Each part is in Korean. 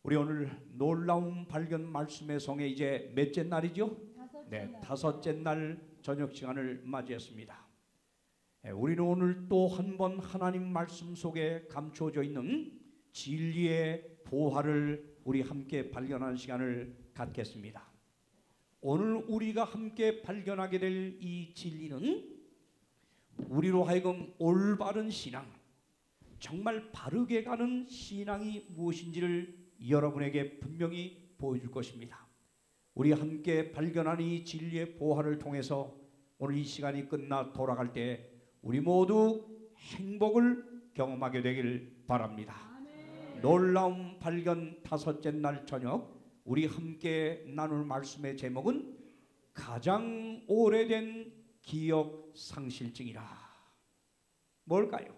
우리 오늘 놀라운 발견 말씀의 성에 이제 몇째 날이죠? 다섯째 날 저녁 시간을 맞이했습니다. 우리는 오늘 또 한 번 하나님 말씀 속에 감춰져 있는 진리의 보화를 우리 함께 발견하는 시간을 갖겠습니다. 오늘 우리가 함께 발견하게 될 이 진리는 우리로 하여금 올바른 신앙, 정말 바르게 가는 신앙이 무엇인지를 여러분에게 분명히 보여줄 것입니다. 우리 함께 발견하는 이 진리의 보화를 통해서 오늘 이 시간이 끝나 돌아갈 때 우리 모두 행복을 경험하게 되길 바랍니다. 놀라운 발견 다섯째 날 저녁 우리 함께 나눌 말씀의 제목은 가장 오래된 기억 상실증이라. 뭘까요?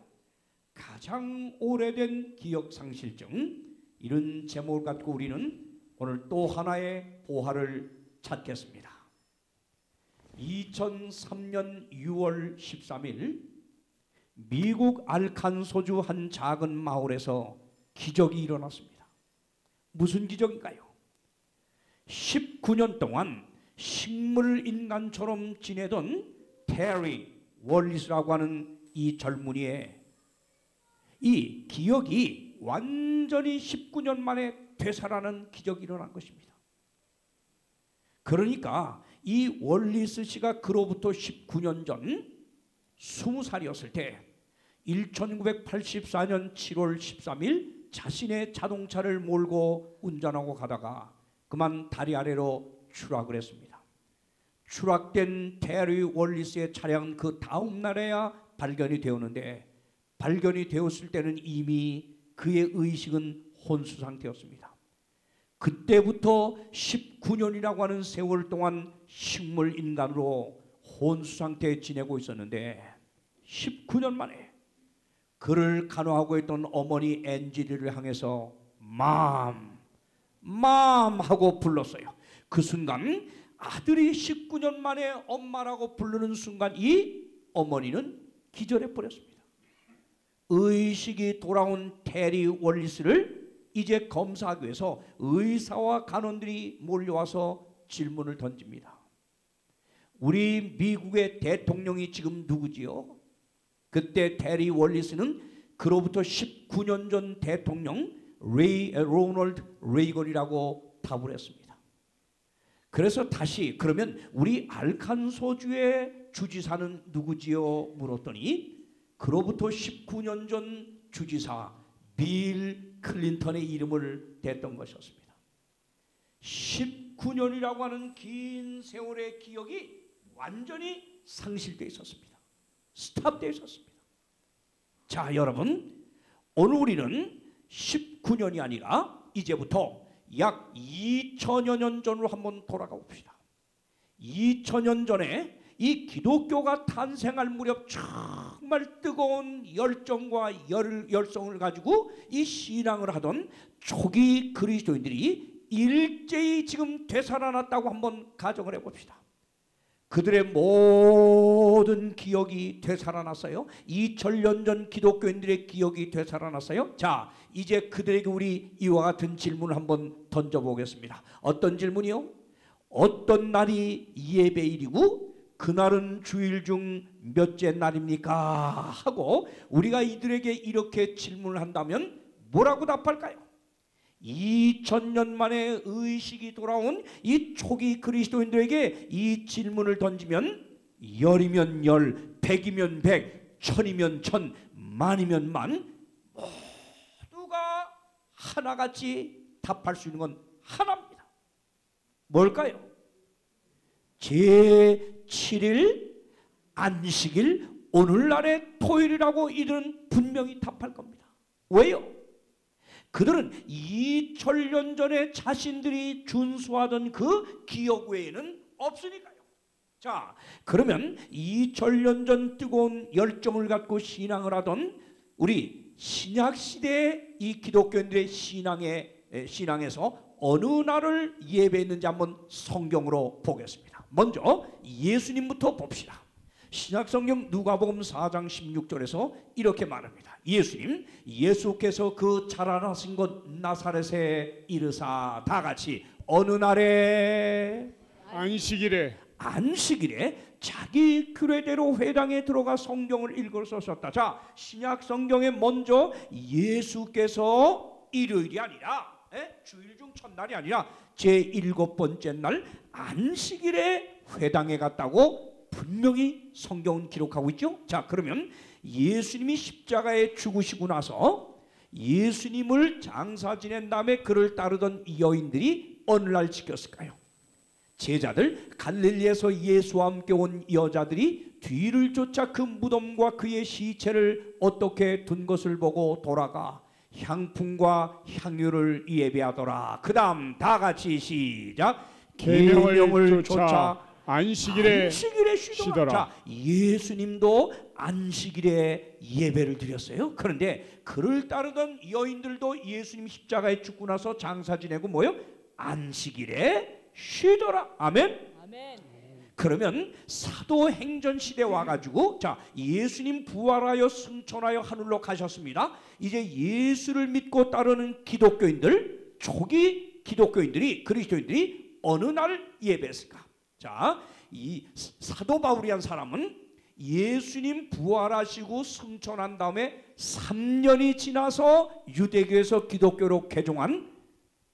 가장 오래된 기억 상실증. 이런 제목을 갖고 우리는 오늘 또 하나의 보화를 찾겠습니다. 2003년 6월 13일 미국 알칸소주 한 작은 마을에서 기적이 일어났습니다. 무슨 기적인가요? 19년 동안 식물인간처럼 지내던 테리 월리스라고 하는 이 젊은이의 이 기억이 완전히 19년 만에 되살아나는 기적이 일어난 것입니다. 그러니까 이 월리스 씨가 그로부터 19년 전 20살이었을 때 1984년 7월 13일 자신의 자동차를 몰고 운전하고 가다가 그만 다리 아래로 추락을 했습니다. 추락된 테리 월리스의 차량은 그 다음 날에야 발견이 되었는데 발견이 되었을 때는 이미 그의 의식은 혼수 상태였습니다. 그때부터 19년이라고 하는 세월 동안 식물인간으로 혼수 상태에 지내고 있었는데 19년 만에 그를 간호하고 있던 어머니 앤지리를 향해서 맘 하고 불렀어요. 그 순간 아들이 19년 만에 엄마라고 부르는 순간 이 어머니는 기절해 버렸습니다. 의식이 돌아온 테리 월리스를 이제 검사하기 위해서 의사와 간호들이 몰려와서 질문을 던집니다. 우리 미국의 대통령이 지금 누구지요? 그때 테리 월리스는 그로부터 19년 전 대통령 로널드 레이건이라고 답을 했습니다. 그래서 다시 그러면 우리 알칸소주의 주지사는 누구지요? 물었더니 그로부터 19년 전 주지사 빌 클린턴의 이름을 댔던 것이었습니다. 19년이라고 하는 긴 세월의 기억이 완전히 상실되어 있었습니다. 스탑되어 있었습니다. 자, 여러분, 오늘 우리는 19년이 아니라 이제부터 약 2000여 년 전으로 한번 돌아가 봅시다. 2000년 전에 이 기독교가 탄생할 무렵 정말 뜨거운 열정과 열성을 가지고 이 신앙을 하던 초기 그리스도인들이 일제히 지금 되살아났다고 한번 가정을 해봅시다. 그들의 모든 기억이 되살아났어요. 2000년 전 기독교인들의 기억이 되살아났어요. 자, 이제 그들에게 우리 이와 같은 질문을 한번 던져보겠습니다. 어떤 질문이요? 어떤 날이 예배일이고 그날은 주일 중 몇째 날입니까? 하고 우리가 이들에게 이렇게 질문을 한다면 뭐라고 답할까요? 2000년 만에 의식이 돌아온 이 초기 그리스도인들에게 이 질문을 던지면 열이면 열, 백이면 백, 천이면 천, 만이면 만 모두가 하나같이 답할 수 있는 건 하나입니다. 뭘까요? 제7일 안식일 오늘날의 토요일이라고 이들은 분명히 답할 겁니다. 왜요? 그들은 2000년 전에 자신들이 준수하던 그 기억 외에는 없으니까요. 자, 그러면 2000년 전 뜨거운 열정을 갖고 신앙을 하던 우리 신약시대의 이 기독교인들의 신앙에서 어느 날을 예배했는지 한번 성경으로 보겠습니다. 먼저 예수님부터 봅시다. 신약성경 누가복음 4장 16절에서 이렇게 말합니다. 예수께서 그 자라나신 곳 나사렛에 이르사 다 같이 어느 날에 안식일에 자기 규례대로 회당에 들어가 성경을 읽어서셨다. 자, 신약 성경에 먼저 예수께서 일요일이 아니라 주일 중 첫날이 아니라 제7번째 날 안식일에 회당에 갔다고 분명히 성경은 기록하고 있죠. 자, 그러면 예수님이 십자가에 죽으시고 나서 예수님을 장사 지낸 다음에 그를 따르던 여인들이 어느 날 지켰을까요? 제자들, 갈릴리에서 예수와 함께 온 여자들이 뒤를 쫓아 그 무덤과 그의 시체를 어떻게 둔 것을 보고 돌아가 향품과 향유를 예배하더라. 그 다음 다 같이 시작. 계명을 쫓아 안식일에 쉬더라. 자, 예수님도 안식일에 예배를 드렸어요. 그런데 그를 따르던 여인들도 예수님 십자가에 죽고 나서 장사 지내고 뭐요? 안식일에 쉬더라. 아멘. 그러면 사도행전 시대 와가지고 자, 예수님 부활하여 승천하여 하늘로 가셨습니다. 이제 예수를 믿고 따르는 기독교인들, 초기 기독교인들이, 그리스도인들이 어느 날 예배했을까? 자, 이 사도 바울이란 사람은 예수님 부활하시고 승천한 다음에 3년이 지나서 유대교에서 기독교로 개종한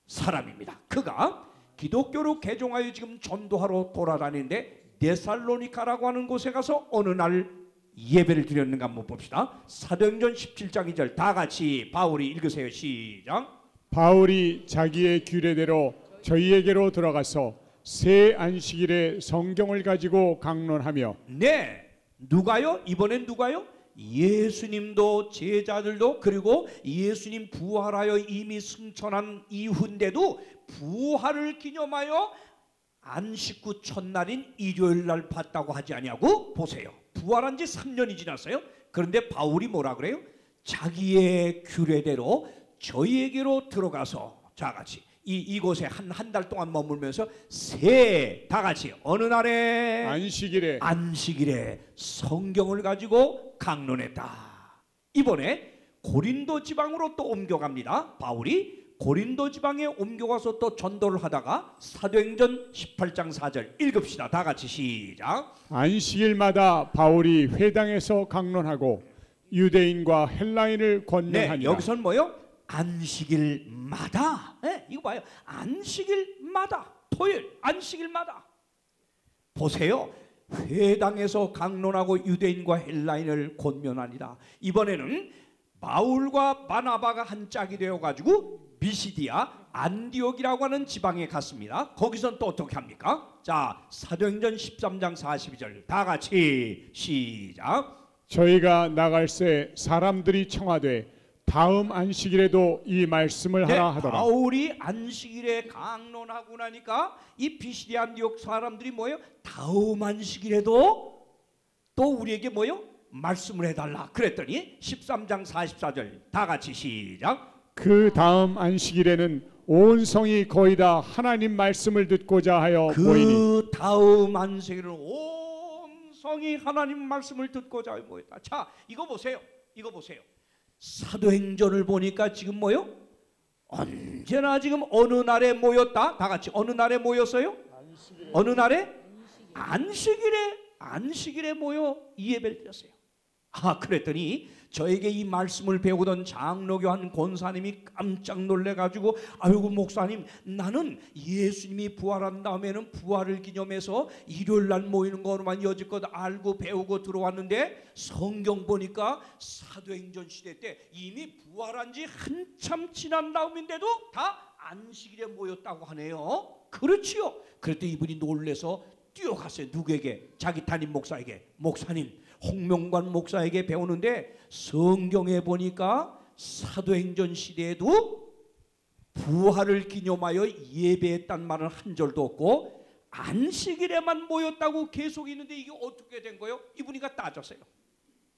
사람입니다. 그가 기독교로 개종하여 지금 전도하러 돌아다니는데 데살로니카라고 하는 곳에 가서 어느 날 예배를 드렸는가 한번 봅시다. 사도행전 17장 2절 다 같이 바울이 읽으세요. 시작. 바울이 자기의 규례대로 저희에게로 들어가서 새 안식일에 성경을 가지고 강론하며. 네, 누가요? 이번엔 누가요? 예수님도 제자들도, 그리고 예수님 부활하여 이미 승천한 이후인데도 부활을 기념하여 안식 후 첫날인 일요일 날 봤다고 하지 아니하고, 보세요, 부활한 지 3년이 지났어요. 그런데 바울이 뭐라 그래요? 자기의 규례대로 저희에게로 들어가서 자 같이 이곳에 한 달 동안 머물면서 다 같이 어느 날에 안식일에 성경을 가지고 강론했다. 이번에 고린도 지방으로 또 옮겨갑니다. 바울이 고린도 지방에 옮겨가서 또 전도를 하다가 사도행전 18장 4절 읽읍시다. 다 같이 시작. 안식일마다 바울이 회당에서 강론하고 유대인과 헬라인을 권면하니라. 네, 여기서는 뭐요? 안식일마다. 네, 이거 봐요. 안식일마다, 토요일 안식일마다. 보세요. 회당에서 강론하고 유대인과 헬라인을 권면하니라. 이번에는 바울과 바나바가 한 짝이 되어가지고 미시디아 안디옥이라고 하는 지방에 갔습니다. 거기선 또 어떻게 합니까? 자, 사도행전 13장 42절 다 같이 시작. 저희가 나갈새 사람들이 청하되 다음 안식일에도 이 말씀을 하라 하더라. 바울이 안식일에 강론하고 나니까 이 비시디 안디옥 사람들이 뭐예요? 다음 안식일에도 또 우리에게 뭐예요? 말씀을 해달라 그랬더니 13장 44절 다 같이 시작. 그 다음 안식일에는 온 성이 거의 다 하나님 말씀을 듣고자 하여 모이니. 그 다음 안식일은 온 성이 하나님 말씀을 듣고자 하여 모였다. 자, 이거 보세요. 사도행전을 보니까 지금 뭐요? 언제나 지금 어느 날에 모였다. 다 같이 어느 날에 모였어요? 어느 날에? 안식일에 모여 이 예배를 드렸어요. 그랬더니 저에게 이 말씀을 배우던 장로교 한 권사님이 깜짝 놀래가지고, 아이고 목사님, 나는 예수님이 부활한 다음에는 부활을 기념해서 일요일 날 모이는 거로만 여지껏 알고 배우고 들어왔는데 성경 보니까 사도행전 시대 때 이미 부활한 지 한참 지난 다음인데도 다 안식일에 모였다고 하네요. 그렇지요. 그랬더니 이분이 놀래서 뛰어갔어요. 누구에게? 자기 담임 목사에게. 목사님, 홍명관 목사에게 배우는데 성경에 보니까 사도행전 시대에도 부활을 기념하여 예배했단 말은 한 절도 없고 안식일에만 모였다고 계속 있는데 이게 어떻게 된 거예요? 이분이가 따졌어요.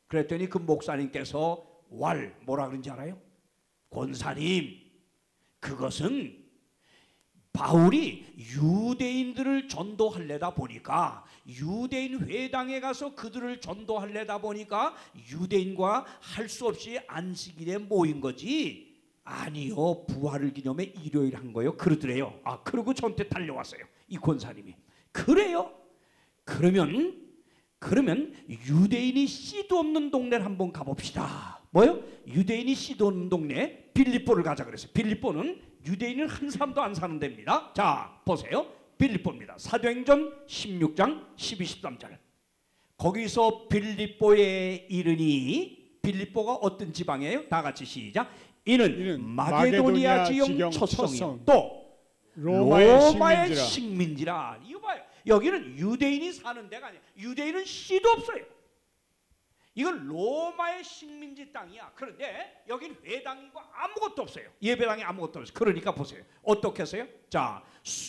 그랬더니 그 목사님께서 뭐라 그런지 알아요? 권사님, 그것은 바울이 유대인들을 전도하려다 보니까 유대인 회당에 가서 그들을 전도하려다 보니까 유대인과 할 수 없이 안식일에 모인 거지. 아니요, 부활을 기념해 일요일 한 거요. 그러더래요. 아, 그러고 저한테 달려왔어요, 이 권사님이. 그래요? 그러면 유대인이 씨도 없는 동네를 한번 가봅시다. 뭐요? 유대인이 씨도 없는 동네 빌립보를 가자 그랬어요. 빌립보는 유대인은 한 사람도 안 사는 데입니다. 자, 보세요. 빌립보입니다. 사도행전 16장 12, 13절. 거기서 빌립보에 이르니, 빌립보가 어떤 지방이에요? 다 같이 시작. 이는 마게도니아 지경 첫 성이요, 또 로마의 식민지라. 이거 봐요. 여기는 유대인이 사는 데가 아니야. 유대인은 씨도 없어요. 이건 로마의 식민지 땅이야. 그런데 여기는 회당이고 아무것도 없어요. 예배당이 아무것도 없어요. 그러니까 보세요. 어떻게 했어요? 자,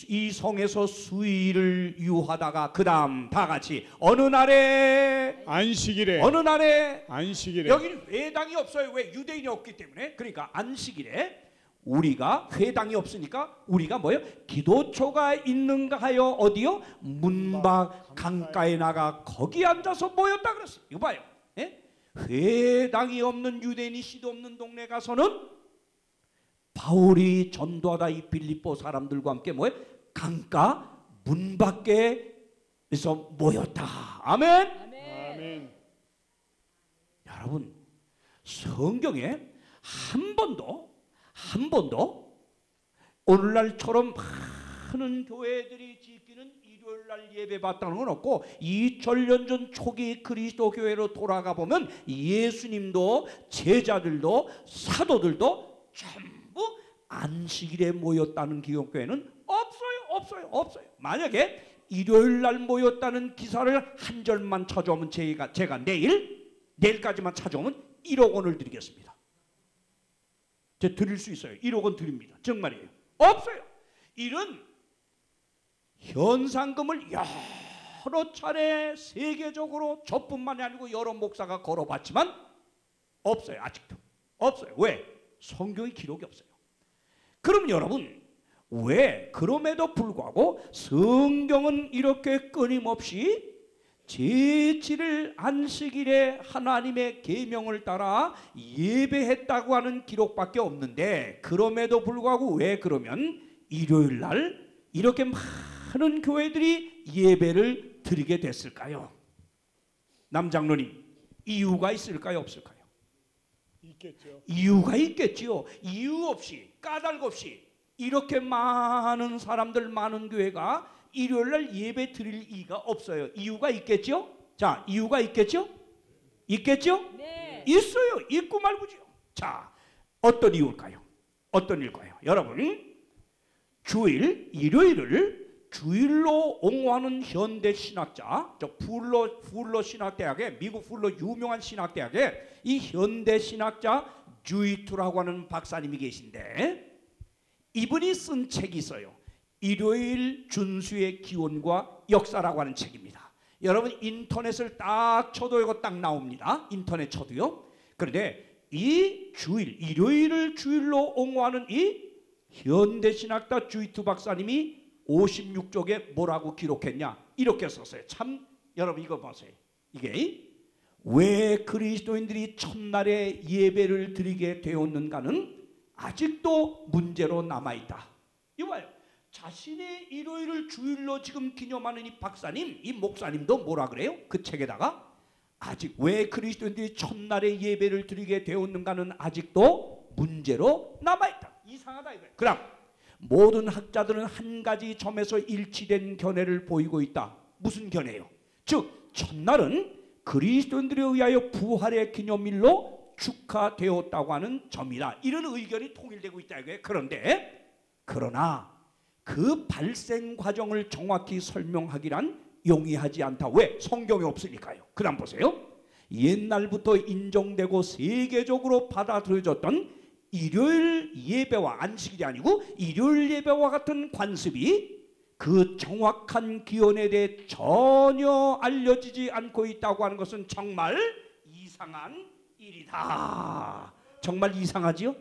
이 성에서 수일을 유하다가 그 다음 다 같이 어느 날에, 안식일에, 어느 날에, 안식일에. 여기는 회당이 없어요. 왜? 유대인이 없기 때문에. 그러니까 안식일에 우리가, 회당이 없으니까 우리가 뭐요? 기도초가 있는가 하여 어디요? 문밖 강가에 나가 거기 앉아서 모였다 그랬어요. 이거 봐요. 예? 회당이 없는 유대인이 씨도 없는 동네 가서는 바울이 전도하다 이 빌립보 사람들과 함께 뭐예요? 강가 문 밖에서 모였다. 아멘. 아멘. 여러분, 성경에 한 번도 오늘날처럼 많은 교회들이 지키는 일요일날 예배 받다는 건 없고, 2000년 전 초기 그리스도 교회로 돌아가 보면 예수님도 제자들도 사도들도 전부 안식일에 모였다는 기독교회는 없어요. 만약에 일요일날 모였다는 기사를 한 절만 찾아오면 제가 내일까지만 찾아오면 1억 원을 드리겠습니다. 제가 드릴 수 있어요. 1억 원 드립니다. 정말이에요. 없어요. 이런 현상금을 여러 차례 세계적으로 저뿐만이 아니고 여러 목사가 걸어봤지만 없어요. 아직도 없어요. 왜? 성경의 기록이 없어요. 그럼 여러분, 왜 그럼에도 불구하고 성경은 이렇게 끊임없이 제7일 안식일에 하나님의 계명을 따라 예배했다고 하는 기록밖에 없는데, 그럼에도 불구하고 왜 그러면 일요일날 이렇게 많은 교회들이 예배를 드리게 됐을까요? 남장로님, 이유가 있을까요? 없을까요? 있겠죠. 이유가 있겠지요. 이유 없이, 까닭 없이 이렇게 많은 사람들, 많은 교회가 일요일날 예배 드릴 이유가 없어요. 이유가 있겠죠? 자, 이유가 있겠죠? 있겠죠? 네. 있어요. 있고 말고죠. 자, 어떤 이유일까요? 어떤 일까요? 여러분, 일요일을 주일로 옹호하는 현대 신학자, 저 풀러 신학대학에, 미국 풀러 유명한 신학대학에 이 현대 신학자 주이투라고 하는 박사님이 계신데, 이분이 쓴 책이 있어요. 일요일 준수의 기원과 역사라고 하는 책입니다. 여러분, 인터넷을 딱 쳐도 이거 딱 나옵니다. 인터넷 쳐도요. 그런데 이 일요일을 주일로 옹호하는 이 현대신학자 주이투 박사님이 56쪽에 뭐라고 기록했냐? 이렇게 썼어요. 참, 여러분 이거 보세요. 이게 왜 그리스도인들이 첫날에 예배를 드리게 되었는가는 아직도 문제로 남아있다. 이거요. 자신의 일요일을 주일로 지금 기념하는 이 박사님, 이 목사님도 뭐라 그래요? 그 책에다가 아직 왜 그리스도인들이 첫날에 예배를 드리게 되었는가는 아직도 문제로 남아있다. 이상하다 이거예요. 그럼 모든 학자들은 한 가지 점에서 일치된 견해를 보이고 있다. 무슨 견해요? 즉 첫날은 그리스도인들에 의하여 부활의 기념일로 축하되었다고 하는 점이다. 이런 의견이 통일되고 있다 이거예요. 그러나 그 발생 과정을 정확히 설명하기란 용이하지 않다. 왜? 성경에 없으니까요. 그 다음 보세요. 옛날부터 인정되고 세계적으로 받아들여졌던 일요일 예배와, 안식일이 아니고 일요일 예배와 같은 관습이 그 정확한 기원에 대해 전혀 알려지지 않고 있다고 하는 것은 정말 이상한 일이다. 정말 이상하지요?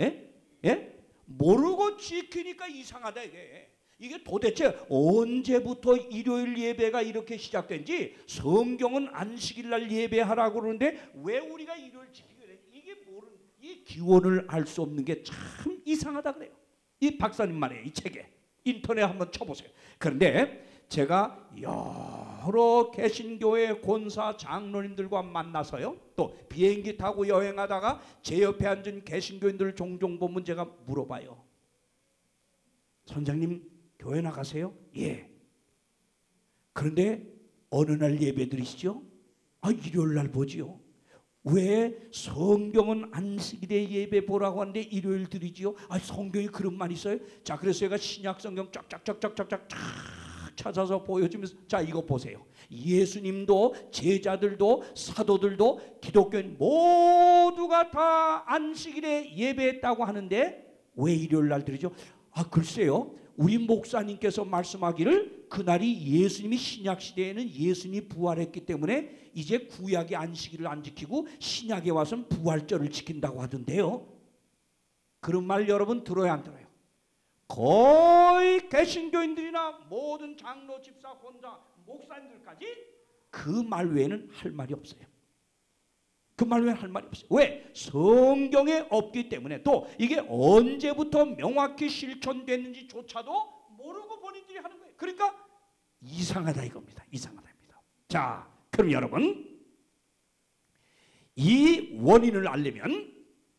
예? 예? 모르고 지키니까 이상하다 이게. 이게 도대체 언제부터 일요일 예배가 이렇게 시작된지, 성경은 안식일 날 예배하라고 그러는데 왜 우리가 일요일 지키게 돼? 이게 모르는, 이 기원을 알 수 없는 게 참 이상하다 그래요. 이 박사님 말이에요. 이 책에 인터넷 한번 쳐보세요. 그런데 제가 여러 개신교회 권사 장로님들과 만나서요, 또 비행기 타고 여행하다가 제 옆에 앉은 개신교인들을 종종 보면 제가 물어봐요. 선장님 교회 나가세요? 예. 그런데 어느 날 예배 드리시죠? 아, 일요일 날 보지요. 왜 성경은 안식일에 예배 보라고 하는데 일요일 드리지요? 아, 성경에 그런 말 있어요? 자, 그래서 제가 신약 성경 쫙쫙쫙쫙쫙쫙 찾아서 보여주면서, 자, 이거 보세요. 예수님도 제자들도 사도들도 기독교인 모두가 다 안식일에 예배했다고 하는데 왜 일요일 날 드리죠? 아, 글쎄요. 우리 목사님께서 말씀하기를 그날이 예수님이 신약 시대에는 예수님이 부활했기 때문에 이제 구약의 안식일을 안 지키고 신약에 와서는 부활절을 지킨다고 하던데요. 그런 말 여러분 들어야 안 들어요? 거의 개신교인들이나 모든 장로, 집사, 권사, 목사님들까지 그 말 외에는 할 말이 없어요. 그 말 외에는 할 말이 없어요. 왜? 성경에 없기 때문에. 또 이게 언제부터 명확히 실천됐는지조차도 모르고 본인들이 하는 거예요. 그러니까 이상하다 이겁니다. 이상하다입니다. 자, 그럼 여러분, 이 원인을 알려면,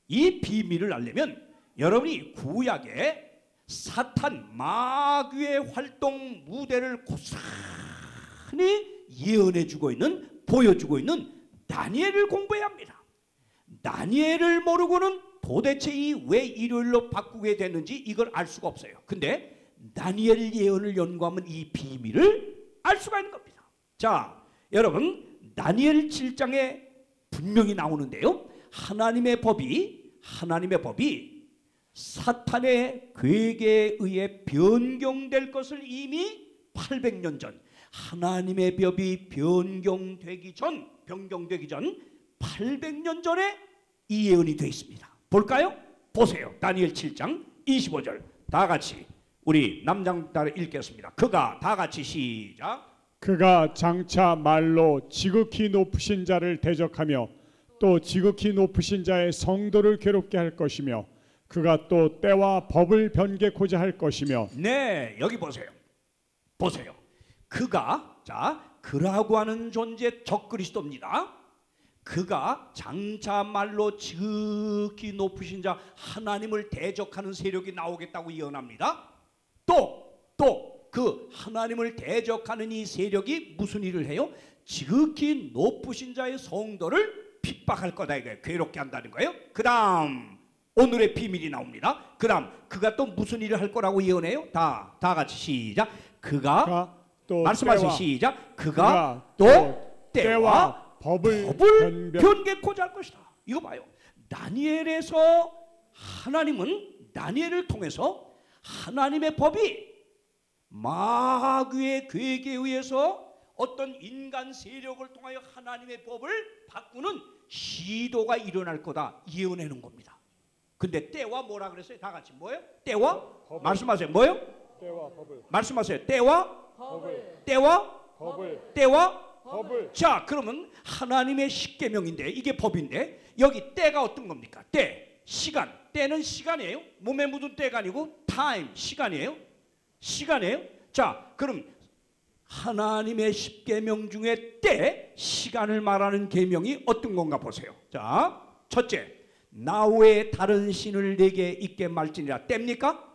이 비밀을 알려면 여러분이 구약에 사탄 마귀의 활동 무대를 고스란히 예언해주고 있는, 보여주고 있는 다니엘을 공부해야 합니다. 다니엘을 모르고는 도대체 이 왜 일요일로 바꾸게 됐는지 이걸 알 수가 없어요. 근데 다니엘 예언을 연구하면 이 비밀을 알 수가 있는 겁니다. 자, 여러분, 다니엘 7장에 분명히 나오는데요, 하나님의 법이 사탄의 괴계에 의해 변경될 것을 이미 800년 전, 하나님의 법이 변경되기 전 800년 전에 이 예언이 되어 있습니다. 볼까요? 보세요. 다니엘 7장 25절 다 같이 우리 남장따라 읽겠습니다. 그가, 다 같이 시작. 그가 장차 말로 지극히 높으신 자를 대적하며 또 지극히 높으신 자의 성도를 괴롭게 할 것이며 그가 또 때와 법을 변개코자 할 것이며. 네, 여기 보세요. 보세요. 그가, 자, 그라고 하는 존재 적그리스도입니다. 그가 장차 말로 지극히 높으신 자 하나님을 대적하는 세력이 나오겠다고 예언합니다. 또 그 하나님을 대적하는 이 세력이 무슨 일을 해요? 지극히 높으신 자의 성도를 핍박할 거다 이거예요. 괴롭게 한다는 거예요. 그 다음 오늘의 비밀이 나옵니다. 그 다음 그가 또 무슨 일을 할 거라고 예언해요? 다 같이 시작. 그가 또 말씀하세요. 시작. 그가 또 때와 법을 변개코자 할 것이다. 이거 봐요. 다니엘에서 하나님은 다니엘을 통해서 하나님의 법이 마귀의 괴계에 의해서 어떤 인간 세력을 통하여 하나님의 법을 바꾸는 시도가 일어날 거다 예언해 놓은 겁니다. 근데 때와 뭐라 그랬어요? 다 같이 뭐예요? 때와 법을. 말씀하세요. 뭐예요? 때와 법을. 말씀하세요. 때와 법을. 때와 법을. 때와 법을. 자, 그러면 하나님의 십계명인데 이게 법인데 여기 때가 어떤 겁니까? 때, 시간. 때는 시간이에요. 몸에 묻은 때가 아니고 타임, 시간이에요. 시간이에요. 자, 그럼 하나님의 십계명 중에 때, 시간을 말하는 계명이 어떤 건가 보세요. 자, 첫째, 나 외에 다른 신을 내게 있게 말지니라. 때입니까?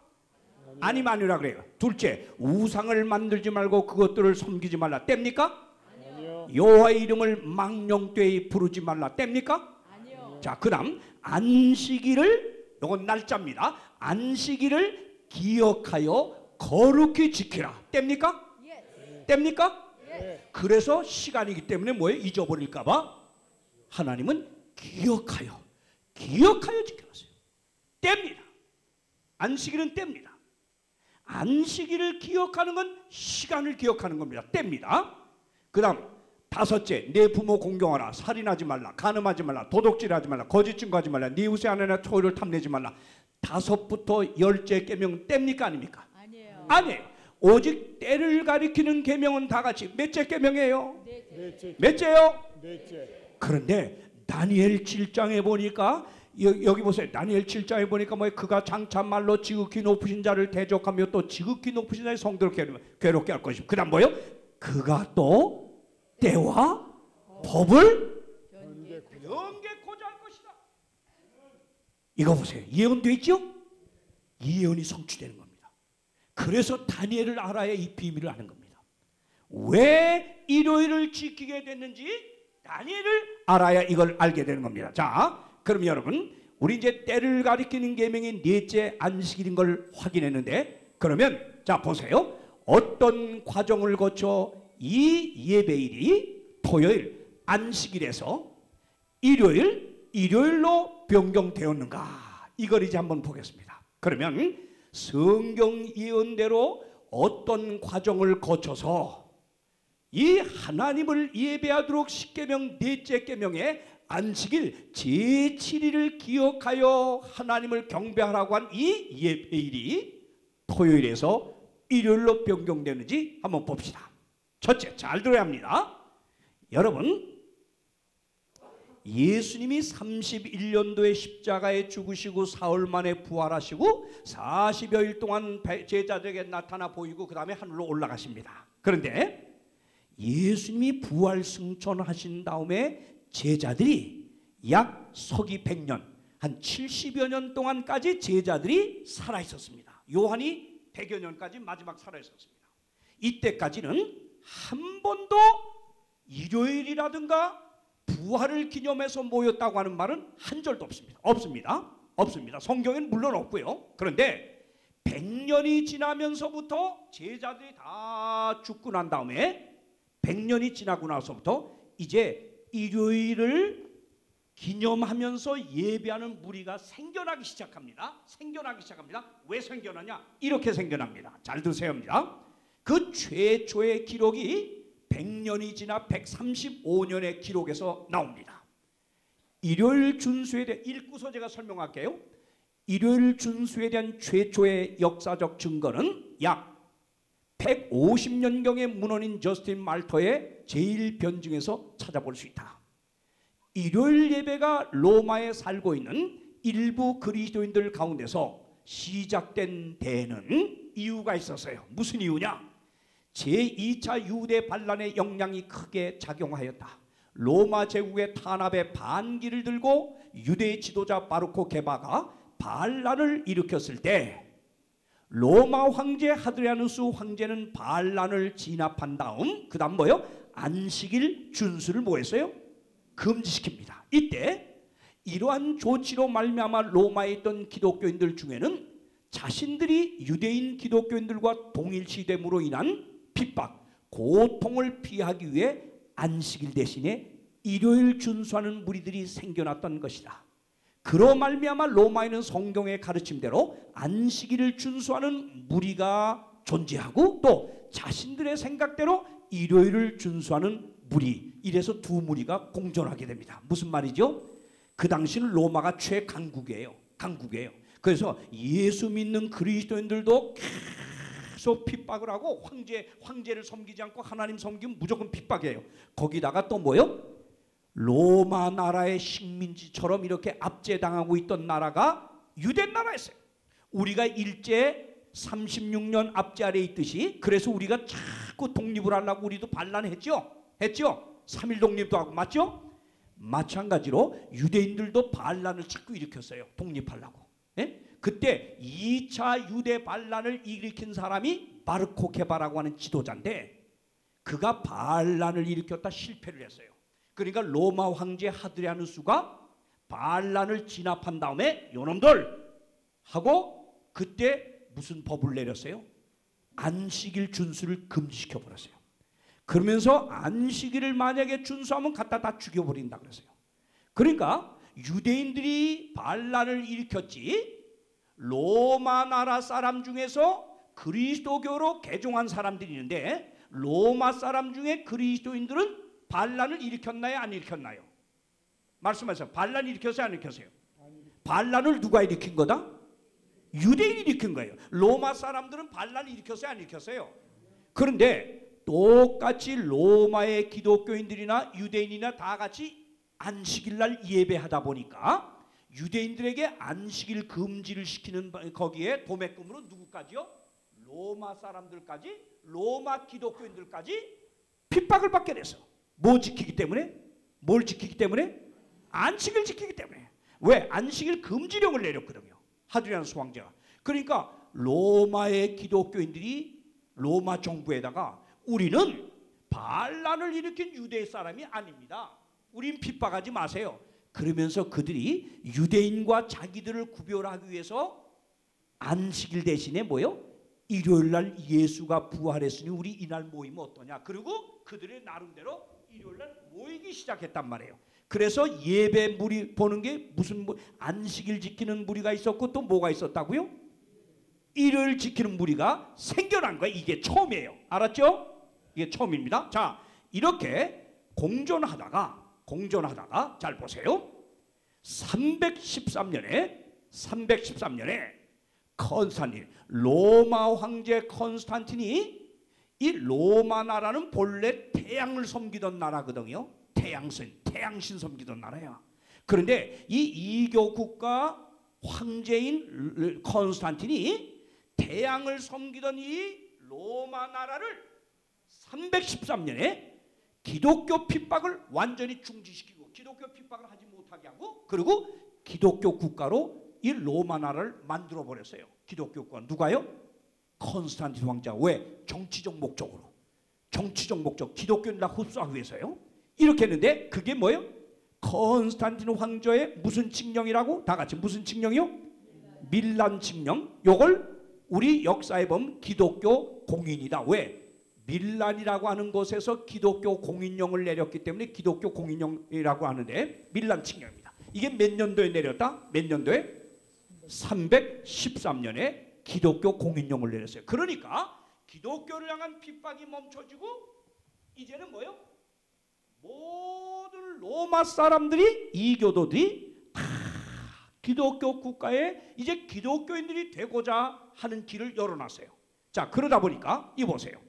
아니면 아니라 그래요. 둘째, 우상을 만들지 말고 그것들을 섬기지 말라. 때입니까? 아니요. 여호와의 이름을 망령되이 부르지 말라. 때입니까? 아니요. 자, 그다음 안식일을, 이건 날짜입니다. 안식일을 기억하여 거룩히 지키라. 때입니까? 때입니까? 그래서 시간이기 때문에 뭐예요? 잊어버릴까봐 하나님은 기억하여 지켜놨어요. 때입니다. 안식일은 때입니다. 안식일을 기억하는 건 시간을 기억하는 겁니다. 때입니다. 그 다음 다섯째, 내 부모 공경하라. 살인하지 말라. 간음하지 말라. 도둑질하지 말라. 거짓 증거하지 말라. 네 이웃의 아내나 초를 탐내지 말라. 5부터 10째 계명 뗍니까 아닙니까? 아니에요. 아니에요. 오직 때를 가리키는 계명은 다 같이 몇째 계명이에요? 넷째. 몇째요? 넷째. 그런데 다니엘 7장에 보니까 여기 보세요. 다니엘 7장에 보니까 뭐 그가 장차 말로 지극히 높으신 자를 대적하며 또 지극히 높으신 자의 성도를 괴롭게 할 것이고 그다음 뭐요? 그가 또 때와 법을 변개코자 할 것이다. 이거 보세요. 예언돼 있죠? 이 예언이 성취되는 겁니다. 그래서 다니엘을 알아야 이 비밀을 아는 겁니다. 왜 일요일을 지키게 됐는지 다니엘을 알아야 이걸 알게 되는 겁니다. 자, 그럼 여러분 우리 이제 때를 가리키는 계명이 넷째 안식일인 걸 확인했는데 그러면 자 보세요. 어떤 과정을 거쳐 이 예배일이 토요일 안식일에서 일요일로 변경되었는가 이걸 이제 한번 보겠습니다. 그러면 성경 예언대로 어떤 과정을 거쳐서 이 하나님을 예배하도록 십계명 넷째 계명의 안식일 제7일을 기억하여 하나님을 경배하라고 한 이 예배일이 토요일에서 일요일로 변경되는지 한번 봅시다. 첫째, 잘 들어야 합니다. 여러분, 예수님이 31년도에 십자가에 죽으시고 사흘 만에 부활하시고 40여일 동안 제자들에게 나타나 보이고 그 다음에 하늘로 올라가십니다. 그런데 예수님이 부활 승천하신 다음에 제자들이 약 서기 100년 한 70여 년 동안까지 제자들이 살아 있었습니다. 요한이 100여 년까지 마지막 살아 있었습니다. 이때까지는 한 번도 일요일이라든가 부활을 기념해서 모였다고 하는 말은 한 절도 없습니다. 없습니다. 성경에는 물론 없고요. 그런데 100년이 지나면서부터 제자들이 다 죽고 난 다음에 100년이 지나고 나서부터 이제 일요일을 기념하면서 예배하는 무리가 생겨나기 시작합니다. 왜 생겨나냐? 이렇게 생겨납니다. 잘 들으세요입니다. 그 최초의 기록이 100년이 지나 135년의 기록에서 나옵니다. 일요일 준수에 대해 읽고서 제가 설명할게요. 일요일 준수에 대한 최초의 역사적 증거는 약 150년경의 문헌인 저스틴 말터의 제1변증에서 찾아볼 수 있다. 일요일 예배가 로마에 살고 있는 일부 그리스도인들 가운데서 시작된 데에는 이유가 있었어요. 무슨 이유냐? 제2차 유대 반란의 영향이 크게 작용하였다. 로마 제국의 탄압에 반기를 들고 유대 지도자 바르코 게바가 반란을 일으켰을 때 로마 황제 하드리아누스 황제는 반란을 진압한 다음 그 다음 뭐요? 안식일 준수를 뭐 했어요? 금지시킵니다. 이때 이러한 조치로 말미암아 로마에 있던 기독교인들 중에는 자신들이 유대인 기독교인들과 동일시됨으로 인한 핍박, 고통을 피하기 위해 안식일 대신에 일요일 준수하는 무리들이 생겨났던 것이다. 그로 말미암아 로마에는 성경의 가르침대로 안식일을 준수하는 무리가 존재하고 또 자신들의 생각대로 일요일을 준수하는 무리, 이래서 두 무리가 공존하게 됩니다. 무슨 말이죠? 그 당시는 로마가 최강국이에요. 그래서 예수 믿는 그리스도인들도 계속 핍박을 하고 황제를 섬기지 않고 하나님 섬기면 무조건 핍박이에요. 거기다가 또 뭐요? 로마 나라의 식민지처럼 이렇게 압제당하고 있던 나라가 유대 나라였어요. 우리가 일제 36년 압제 아래에 있듯이 그래서 우리가 자꾸 독립을 하려고 우리도 반란했죠. 3.1 독립도 하고 맞죠? 마찬가지로 유대인들도 반란을 자꾸 일으켰어요. 독립하려고. 예? 그때 2차 유대 반란을 일으킨 사람이 바르코 게바라고 하는 지도자인데 그가 반란을 일으켰다 실패를 했어요. 그러니까 로마 황제 하드리아누스가 반란을 진압한 다음에 요놈들 하고 그때 무슨 법을 내렸어요? 안식일 준수를 금지시켜 버렸어요. 그러면서 안식일을 만약에 준수하면 갖다 다 죽여버린다 그랬어요. 그러니까 유대인들이 반란을 일으켰지 로마 나라 사람 중에서 그리스도교로 개종한 사람들이 있는데 로마 사람 중에 그리스도인들은 반란을 일으켰나요? 안 일으켰나요? 말씀하세요. 반란 일으켰어요? 안 일으켰어요? 반란을 누가 일으킨 거다? 유대인이 일으킨 거예요. 로마 사람들은 반란을 일으켰어요, 안 일으켰어요? 그런데 똑같이 로마의 기독교인들이나 유대인이나 다 같이 안식일 날 예배하다 보니까 유대인들에게 안식일 금지를 시키는 거기에 도매금으로 누구까지요? 로마 사람들까지, 로마 기독교인들까지 핍박을 받게 돼서 뭐 지키기 때문에? 뭘 지키기 때문에? 안식일 지키기 때문에. 왜? 안식일 금지령을 내렸거든요. 하드리아누스 황제가. 그러니까 로마의 기독교인들이 로마 정부에다가 우리는 반란을 일으킨 유대 사람이 아닙니다. 우린 핍박하지 마세요. 그러면서 그들이 유대인과 자기들을 구별하기 위해서 안식일 대신에 뭐요? 일요일 날 예수가 부활했으니 우리 이날 모이면 어떠냐. 그리고 그들의 나름대로 일요일 날 모이기 시작했단 말이에요. 그래서 예배 무리 보는 게 무슨 안식일 지키는 무리가 있었고 또 뭐가 있었다고요? 일요일 지키는 무리가 생겨난 거예요. 이게 처음이에요. 알았죠? 이게 처음입니다. 자, 이렇게 공존하다가 잘 보세요. 313년에 컨스탄틴, 로마 황제 컨스탄틴이, 이 로마 나라는 본래 태양을 섬기던 나라거든요. 태양신 섬기던 나라야. 그런데 이 이교 국가 황제인 컨스탄틴이 태양을 섬기던 이 로마 나라를 313년에 기독교 핍박을 완전히 중지시키고 기독교 핍박을 하지 못하게 하고, 그리고 기독교 국가로 이 로마 나라를 만들어 버렸어요. 기독교 국가. 누가요? 컨스탄틴 황제가. 왜? 정치적 목적, 기독교인 다 흡수하기 위해서요. 이렇게 했는데 그게 뭐예요? 컨스탄틴 황제의 무슨 칙령이라고? 다 같이 무슨 칙령이요? 밀란 칙령. 요걸 우리 역사에 보면 기독교 공인이다. 왜? 밀란이라고 하는 곳에서 기독교 공인령을 내렸기 때문에 기독교 공인령이라고 하는데 밀란 칙령입니다. 이게 몇 년도에 내렸다? 몇 년도에? 313년에 기독교 공인령을 내렸어요. 그러니까 기독교를 향한 핍박이 멈춰지고 이제는 뭐예요? 모든 로마 사람들이, 이교도들이 다 기독교 국가에 이제 기독교인들이 되고자 하는 길을 열어놨어요. 자, 그러다 보니까 이 보세요.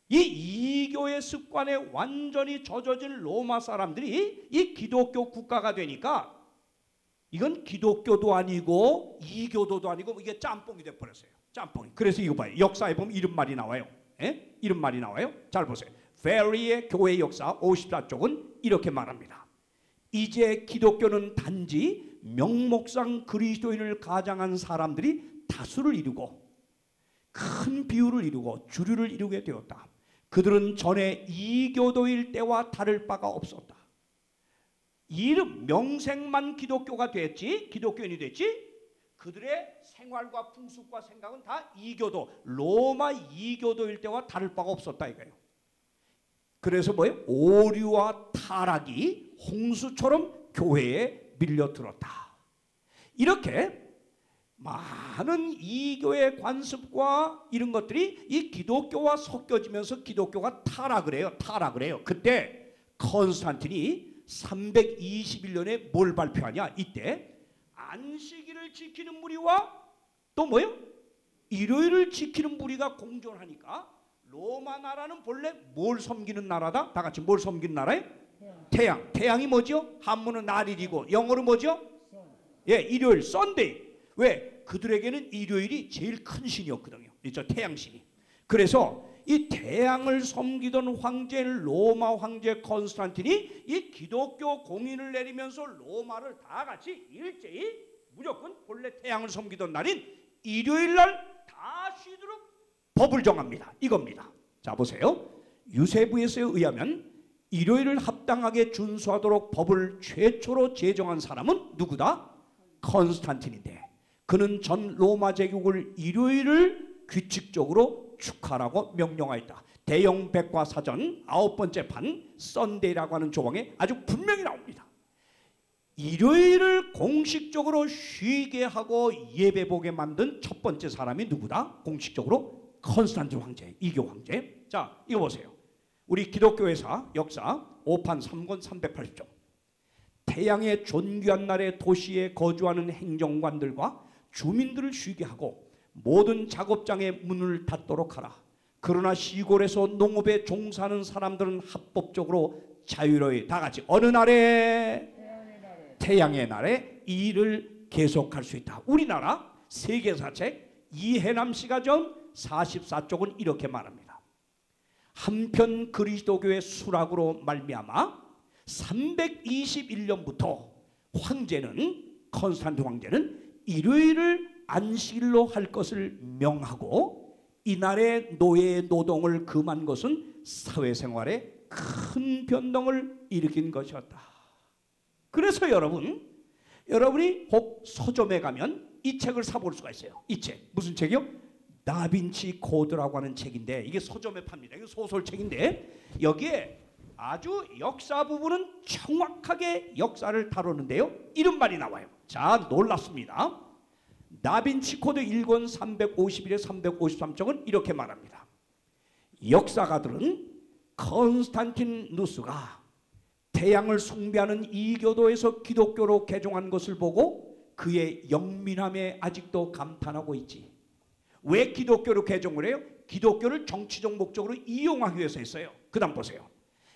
이 이교의 습관에 완전히 젖어진 로마 사람들이 이 기독교 국가가 되니까 이건 기독교도 아니고 이교도도 아니고 이게 짬뽕이 돼버렸어요. 짬뽕이. 그래서 이거 봐요. 역사에 보면 이런 말이 나와요. 예? 이런 말이 나와요. 잘 보세요. 페리의 교회 역사 54쪽은 이렇게 말합니다. 이제 기독교는 단지 명목상 그리스도인을 가장한 사람들이 다수를 이루고 큰 비율을 이루고 주류를 이루게 되었다. 그들은 전에 이교도일 때와 다를 바가 없었다. 이름 명색만 기독교가 됐지, 기독교인이 됐지, 그들의 생활과 풍습과 생각은 다 이교도, 로마 이교도일 때와 다를 바가 없었다 이거예요. 그래서 뭐예요? 오류와 타락이 홍수처럼 교회에 밀려들었다. 이렇게 많은 이교의 관습과 이런 것들이 이 기독교와 섞여지면서 기독교가 타락을 해요. 그때 컨스탄틴이 321년에 뭘 발표하냐? 이때 안식일을 지키는 무리와 또 뭐예요? 일요일을 지키는 무리가 공존하니까 로마 나라는 본래 뭘 섬기는 나라다? 다 같이 뭘 섬기는 나라예요? 태양. 태양이 뭐죠? 한문은 날일이고 영어로 뭐죠? 예, 일요일, 썬데이. 왜? 그들에게는 일요일이 제일 큰 신이었거든요. 저 태양신이. 그래서 이 태양을 섬기던 황제인 로마 황제 컨스탄틴이 이 기독교 공인을 내리면서 로마를 다 같이 일제히 무조건 본래 태양을 섬기던 날인 일요일 날 다 쉬도록 법을 정합니다. 이겁니다. 자, 보세요. 유세부에서에 의하면 일요일을 합당하게 준수하도록 법을 최초로 제정한 사람은 누구다? 컨스탄틴인데 그는 전 로마 제국을 일요일을 규칙적으로 축하라고 명령하였다. 대영 백과사전 9번째 판 썬데이라고 하는 조항에 아주 분명히 나옵니다. 일요일을 공식적으로 쉬게 하고 예배보게 만든 첫 번째 사람이 누구다? 공식적으로 컨스탄틴 황제, 이교 황제. 자, 이거 보세요. 우리 기독교회사 역사 5판 3권 380쪽. 태양의 존귀한 날에 도시에 거주하는 행정관들과 주민들을 쉬게 하고 모든 작업장의 문을 닫도록 하라. 그러나 시골에서 농업에 종사하는 사람들은 합법적으로 자유로이 다 같이 어느 날에? 태양의 날에 일을 계속할 수 있다. 우리나라 세계사책 이해남 씨가 전 44쪽은 이렇게 말합니다. 한편 그리스도교의 수락으로 말미암아 321년부터 컨스탄틴 황제는 일요일을 안식일로 할 것을 명하고 이날의 노예의 노동을 금한 것은 사회생활에 큰 변동을 일으킨 것이었다. 그래서 여러분이 혹 서점에 가면 이 책을 사볼 수가 있어요. 이 책 무슨 책이요? 다빈치 코드라고 하는 책인데 이게 서점에 팝니다. 이게 소설책인데 여기에 아주 역사 부분은 정확하게 역사를 다루는데요. 이런 말이 나와요. 자, 놀랍습니다. 다빈치 코드 1권 351에 353쪽은 이렇게 말합니다. 역사가들은 컨스탄티누스가 태양을 숭배하는 이교도에서 기독교로 개종한 것을 보고 그의 영민함에 아직도 감탄하고 있지. 왜 기독교로 개종을 해요? 기독교를 정치적 목적으로 이용하기 위해서 했어요. 그 다음 보세요.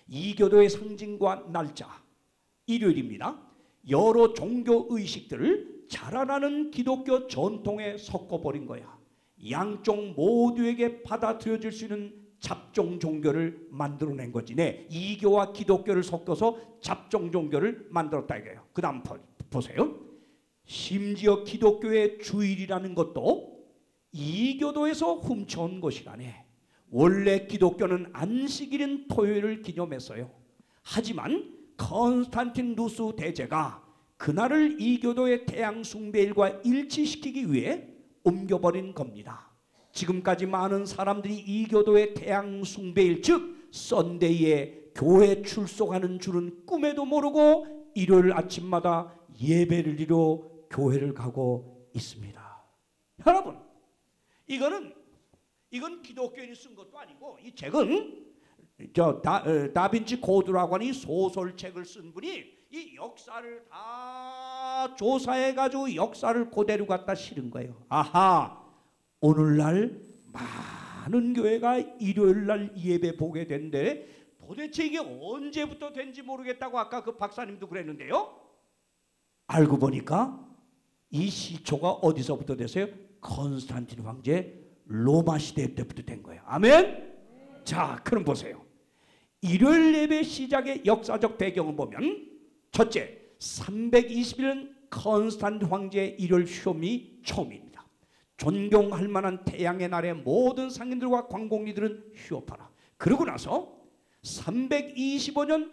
이교도의 상징과 날짜 일요일입니다. 여러 종교 의식들을 자라나는 기독교 전통에 섞어버린 거야. 양쪽 모두에게 받아들여질 수 있는 잡종 종교를 만들어낸 거지. 네, 이교와 기독교를 섞어서 잡종 종교를 만들었다 이거예요. 그 다음 보세요. 심지어 기독교의 주일이라는 것도 이교도에서 훔쳐온 것이라네. 원래 기독교는 안식일인 토요일을 기념했어요. 하지만 컨스탄티누스 대제가 그날을 이교도의 태양 숭배일과 일치시키기 위해 옮겨버린 겁니다. 지금까지 많은 사람들이 이교도의 태양 숭배일 즉 썬데이에 교회 출석하는 줄은 꿈에도 모르고 일요일 아침마다 예배를 이루어 교회를 가고 있습니다. 여러분, 이건 기독교인이 쓴 것도 아니고 이 책은 다빈치 코드라고 하는 이 소설책을 쓴 분이 이 역사를 다 조사해가지고 역사를 그대로 갖다 실은 거예요. 아하, 오늘날 많은 교회가 일요일날 예배 보게 된데 도대체 이게 언제부터 된지 모르겠다고 아까 그 박사님도 그랬는데요. 알고 보니까 이 시초가 어디서부터 됐어요? 컨스탄틴 황제 로마 시대 때부터 된 거예요. 아멘? 자, 그럼 보세요. 일요일 예배 시작의 역사적 배경을 보면 첫째, 321년 컨스탄틴 황제의 일요일 휴업이 처음입니다. 존경할 만한 태양의 날에 모든 상인들과 관공리들은 휴업하라. 그러고 나서 325년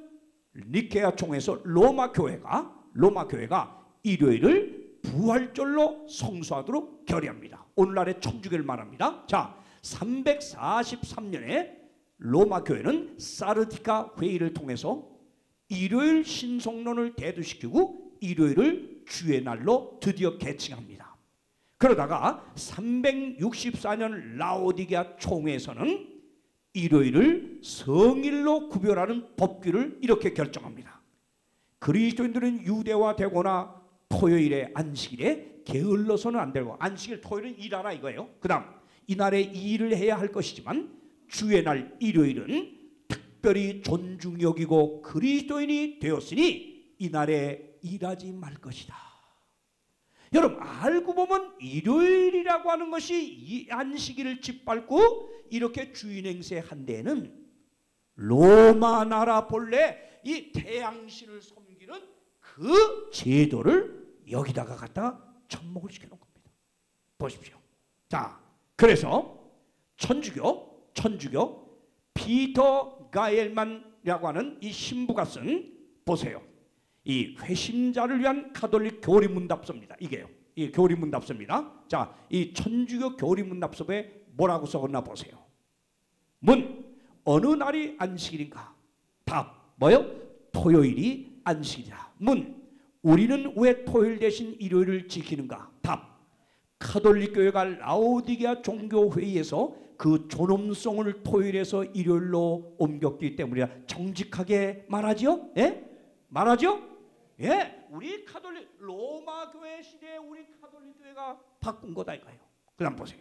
니케아 총회에서 로마 교회가 일요일을 부활절로 성수하도록 결의합니다. 오늘날의 천주교를 말합니다. 자, 343년에 로마 교회는 사르디카 회의를 통해서 일요일 신성론을 대두시키고 일요일을 주의 날로 드디어 개칭합니다. 그러다가 364년 라오디게아 총회에서는 일요일을 성일로 구별하는 법규를 이렇게 결정합니다. 그리스도인들은 유대화되거나 토요일에 안식일에 게을러서는 안 되고 안식일 토요일은 일하라 이거예요. 그 다음 이날에 일을 해야 할 것이지만 주의 날 일요일은 특별히 존중 여기고 그리스도인이 되었으니 이날에 일하지 말 것이다. 여러분 알고 보면 일요일이라고 하는 것이 이 안식일을 짓밟고 이렇게 주인 행세한 데에는 로마 나라 본래 이 태양신을 섬기는 그 제도를 여기다가 갖다가 접목을 시켜놓은 겁니다. 보십시오. 자, 그래서 천주교 피터 가엘만이라고 하는 이 신부가 쓴 보세요. 이 회심자를 위한 가톨릭 교리문답서입니다. 이게요. 이 교리문답서입니다. 자, 이 천주교 교리문답서에 뭐라고 써있나 보세요. 문, 어느 날이 안식일인가? 답, 뭐요? 토요일이 안식일이다. 문, 우리는 왜 토요일 대신 일요일을 지키는가? 답, 가톨릭 교회가 라오디게아 종교회의에서 그 존엄성을 토요일에서 일요일로 옮겼기 때문이다. 정직하게 말하죠? 예? 말하죠? 예, 우리 가톨릭 로마 교회 시대에 우리 가톨릭 교회가 바꾼 거다 이거예요. 그다음 보세요.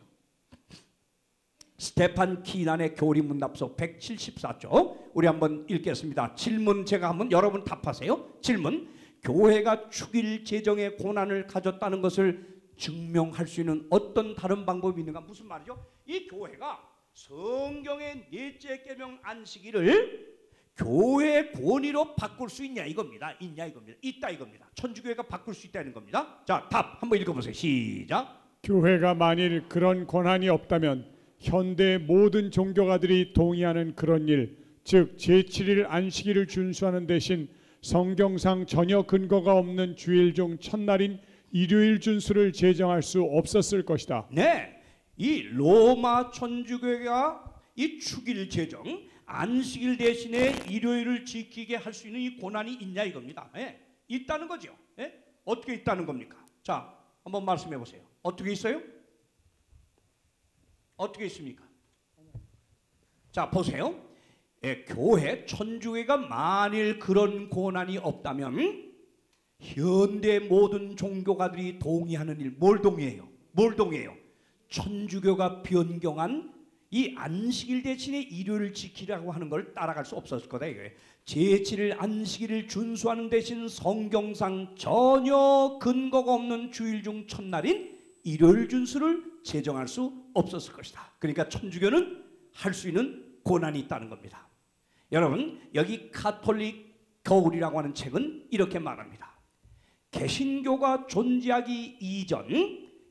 스테판 키난의 교리문답서 174쪽 우리 한번 읽겠습니다. 질문 제가 한번 여러분 답하세요. 질문: 교회가 축일 제정의 고난을 가졌다는 것을 증명할 수 있는 어떤 다른 방법이 있는가? 무슨 말이죠? 이 교회가 성경의 넷째 계명 안식일을 교회 권위로 바꿀 수 있냐 이겁니다. 있냐 이겁니다. 있다 이겁니다. 천주교회가 바꿀 수 있다는 겁니다. 자, 답 한번 읽어보세요. 시작. 교회가 만일 그런 권한이 없다면 현대 모든 종교가들이 동의하는 그런 일, 즉 제7일 안식일을 준수하는 대신 성경상 전혀 근거가 없는 주일 중 첫날인 일요일 준수를 제정할 수 없었을 것이다. 네, 이 로마 천주교회가 이 축일 제정 안식일 대신에 일요일을 지키게 할 수 있는 이 권한이 있냐 이겁니다. 예, 있다는 거죠. 예? 어떻게 있다는 겁니까? 자, 한번 말씀해 보세요. 어떻게 있어요? 어떻게 있습니까? 자, 보세요. 예, 교회 천주교회가 만일 그런 권한이 없다면 현대 모든 종교가들이 동의하는 일, 뭘 동의해요? 뭘 동의해요? 천주교가 변경한 이 안식일 대신에 일요일을 지키라고 하는 걸 따라갈 수 없었을 거다 이거예요. 제7일 안식일을 준수하는 대신 성경상 전혀 근거가 없는 주일 중 첫날인 일요일 준수를 제정할 수 없었을 것이다. 그러니까 천주교는 할 수 있는 권한이 있다는 겁니다. 여러분, 여기 가톨릭 거울이라고 하는 책은 이렇게 말합니다. 개신교가 존재하기 이전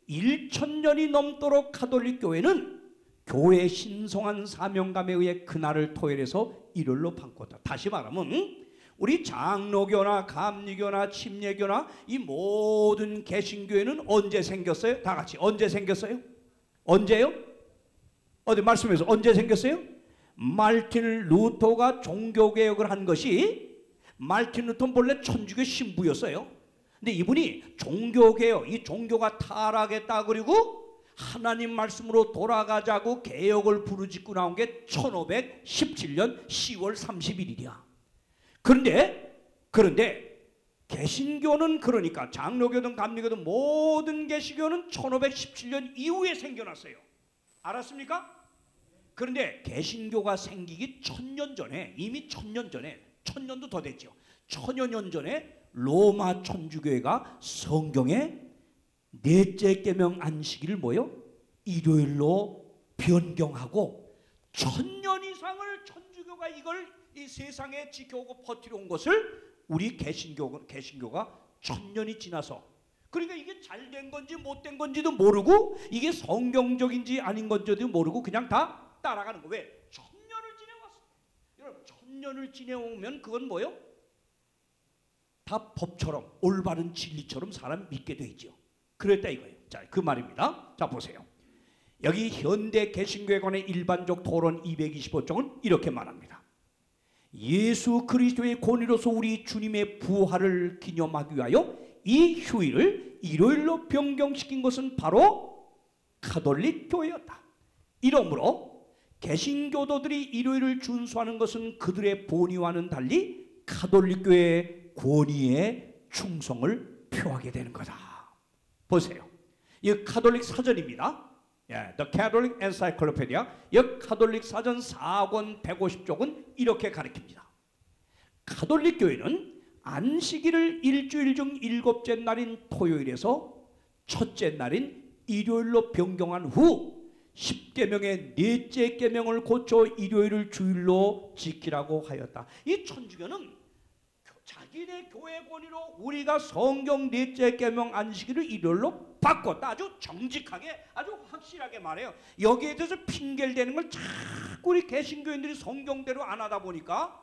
1000년이 넘도록 가톨릭 교회는 교회의 신성한 사명감에 의해 그날을 토요일에서 일요일로 바꿨다. 다시 말하면 우리 장로교나 감리교나 침례교나 이 모든 개신교회는 언제 생겼어요? 다 같이 언제 생겼어요? 언제요? 어디 말씀해서 언제 생겼어요? 마르틴 루터가 종교개혁을 한 것이, 마르틴 루터는 본래 천주교 신부였어요. 근데 이분이 종교개혁, 이 종교가 타락했다 그리고 하나님 말씀으로 돌아가자고 개혁을 부르짖고 나온 게 1517년 10월 31일이야. 그런데 개신교는, 그러니까 장로교든 감리교든 모든 개신교는 1517년 이후에 생겨났어요. 알았습니까? 그런데 개신교가 생기기 1000년 전에, 이미 1000년 전에, 1000년도 더 됐죠. 1000여 년 전에 로마 천주교회가 성경에 넷째 계명 안식일을 뭐요? 일요일로 변경하고 1000년 이상을 천주교가 이걸 이 세상에 지켜오고 버티러 온 것을 우리 개신교가 1000년이 지나서, 그러니까 이게 잘된 건지 못된 건지도 모르고 이게 성경적인지 아닌 건지도 모르고 그냥 다 따라가는 거. 왜? 1000년을 지내왔어. 여러분, 1000년을 지내오면 그건 뭐요? 다 법처럼 올바른 진리처럼 사람 믿게 돼 있죠. 그랬다 이거예요. 자, 그 말입니다. 자, 보세요. 여기 현대 개신교에 관한 일반적 토론 225쪽은 이렇게 말합니다. 예수 그리스도의 권위로서 우리 주님의 부활을 기념하기 위하여 이 휴일을 일요일로 변경시킨 것은 바로 가톨릭 교회였다. 이러므로 개신교도들이 일요일을 준수하는 것은 그들의 본의와는 달리 가톨릭 교회의 권위에 충성을 표하게 되는 거다. 보세요. 이 가톨릭 사전입니다. The Catholic Encyclopedia. 이 가톨릭 사전 4권 150쪽은 이렇게 가르칩니다. 가톨릭 교회는 안식일을 일주일 중 7째 날인 토요일에서 첫째 날인 일요일로 변경한 후 10계명의 넷째 계명을 고쳐 일요일을 주일로 지키라고 하였다. 이 천주교는 자기네 교회 권위로 우리가 성경 넷째 계명 안식일을 일요일로 바꿨다. 아주 정직하게, 아주 확실하게 말해요. 여기에 대해서 핑계를 대는 걸 자꾸 우리 개신교인들이 성경대로 안 하다 보니까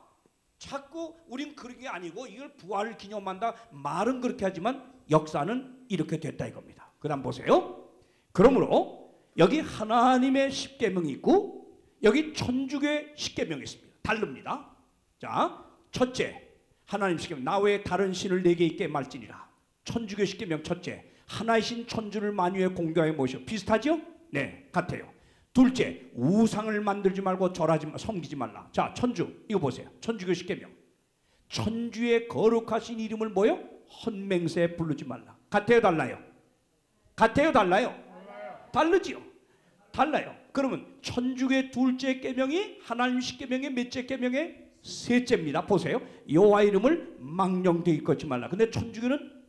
자꾸 우린 그런 게 아니고 이걸 부활을 기념한다. 말은 그렇게 하지만 역사는 이렇게 됐다 이겁니다. 그 다음 보세요. 그러므로 여기 하나님의 십계명이 있고 여기 천주교의 십계명이 있습니다. 다릅니다. 자, 첫째, 하나님 십계명, 나 외에 다른 신을 내게 있게 말지니라. 천주교 십계명 첫째, 하나이신 천주를 만유에 공경하여 모셔. 비슷하죠? 네, 같아요. 둘째, 우상을 만들지 말고 절하지 섬기지 말라. 자, 천주, 이거 보세요. 천주교 십계명. 천주의 거룩하신 이름을 뭐요? 헌맹세 부르지 말라. 같아요, 달라요? 같아요, 달라요? 다르지요. 달라요. 그러면 천주교의 둘째 계명이 하나님 십계명의 몇째 계명의 셋째입니다. 보세요. 여호와 이름을 망령되이 잊지 말라. 근데 천주교는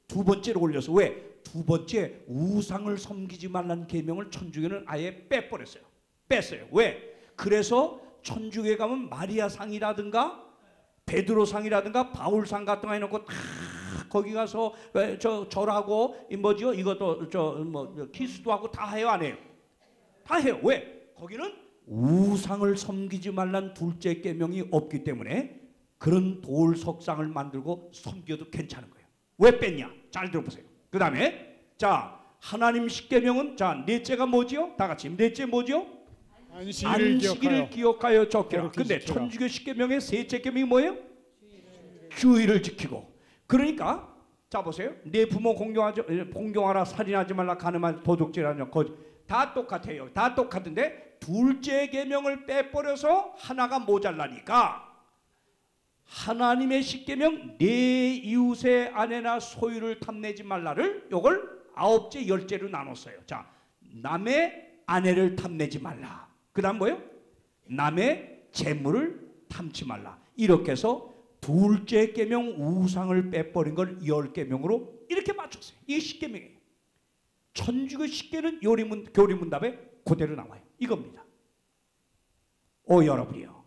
두 번째로 올려서 왜? 두 번째 우상을 섬기지 말라는 계명을 천주교는 아예 빼버렸어요. 뺐어요. 왜? 그래서 천주교에 가면 마리아상이라든가 베드로상이라든가 바울상 같은 거 해놓고 다 거기 가서 절하고 뭐죠? 이것도 키스도 하고 다 해요, 안 해요? 다 해요. 왜? 거기는 우상을 섬기지 말란 둘째 계명이 없기 때문에 그런 돌 석상을 만들고 섬겨도 괜찮은 거예요. 왜 뺐냐? 잘 들어보세요. 그 다음에 자 하나님 십계명은 자 넷째가 뭐지요? 다 같이 넷째 뭐지요? 안식일을 기억하여 지키라. 근데 천주교 십계명의 셋째 계명이 뭐예요? 주의를 지키고. 그러니까 자 보세요. 내 부모 공경하라, 살인하지 말라, 간음하지, 도둑질하지 거짓. 다 똑같아요. 다 똑같은데 둘째 계명을 빼버려서 하나가 모자라니까 하나님의 십계명 내 이웃의 아내나 소유를 탐내지 말라를 요걸 아홉째 열째로 나눴어요. 자 남의 아내를 탐내지 말라. 그 다음 뭐예요? 남의 재물을 탐지 말라. 이렇게 해서 둘째 계명 우상을 빼버린 걸 10계명으로 이렇게 맞췄어요. 이게 십계명이에요. 천주교 십계는 교리문답에 그대로 나와요. 이겁니다. 여러분이요.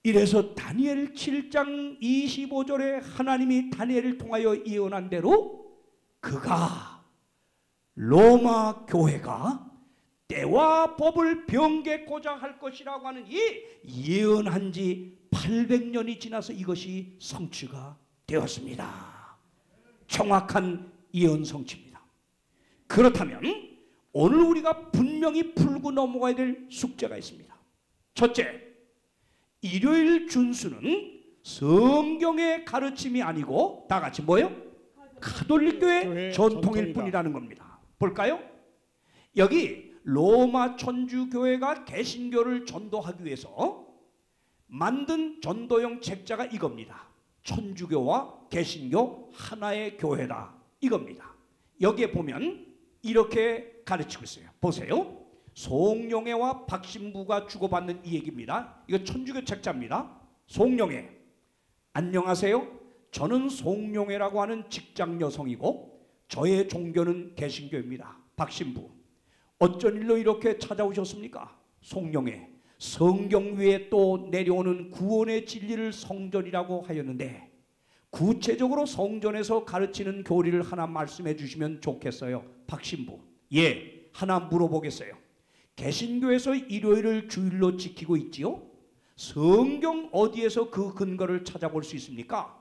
이래서 다니엘 7장 25절에 하나님이 다니엘을 통하여 예언한 대로 그가 로마 교회가 때와 법을 변개고자 할 것이라고 하는 이 예언한 지 800년이 지나서 이것이 성취가 되었습니다. 정확한 예언 성취입니다. 그렇다면 오늘 우리가 분명히 풀고 넘어가야 될 숙제가 있습니다. 첫째, 일요일 준수는 성경의 가르침이 아니고 다 같이 뭐예요? 가톨릭교의 전통일 뿐이라는 겁니다. 볼까요? 여기 로마 천주교회가 개신교를 전도하기 위해서 만든 전도용 책자가 이겁니다. 천주교와 개신교 하나의 교회다. 이겁니다. 여기에 보면 이렇게 가르치고 있어요. 보세요. 송룡회와 박신부가 주고받는 이 얘기입니다. 이거 천주교 책자입니다. 송룡회. 안녕하세요. 저는 송룡회라고 하는 직장 여성이고 저의 종교는 개신교입니다. 박신부. 어쩐 일로 이렇게 찾아오셨습니까? 송룡회. 성경 위에 또 내려오는 구원의 진리를 성전이라고 하였는데 구체적으로 성전에서 가르치는 교리를 하나 말씀해 주시면 좋겠어요. 박신부. 예, 하나 물어보겠어요. 개신교에서 일요일을 주일로 지키고 있지요? 성경 어디에서 그 근거를 찾아볼 수 있습니까?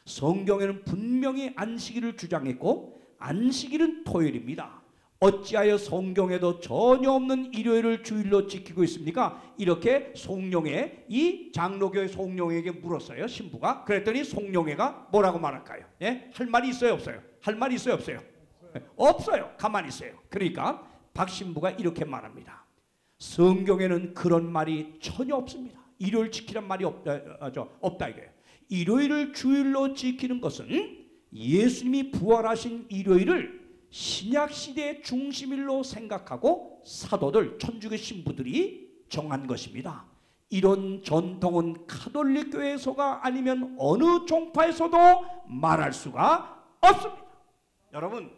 성경에는 분명히 안식일을 주장했고 안식일은 토요일입니다. 어찌하여 성경에도 전혀 없는 일요일을 주일로 지키고 있습니까? 이렇게 송룡회, 이 장로교의 송룡회에게 물었어요. 신부가. 그랬더니 송룡회가 뭐라고 말할까요? 예? 할 말이 있어요, 없어요? 할 말이 있어요, 없어요? 없어요. 가만히 있어요. 그러니까 박신부가 이렇게 말합니다. 성경에는 그런 말이 전혀 없습니다. 일요일 지키란 말이 없다 이거예요. 일요일을 주일로 지키는 것은 예수님이 부활하신 일요일을 신약시대의 중심일로 생각하고 사도들, 천주교 신부들이 정한 것입니다. 이런 전통은 가톨릭 교회에서가 아니면 어느 종파에서도 말할 수가 없습니다. 여러분,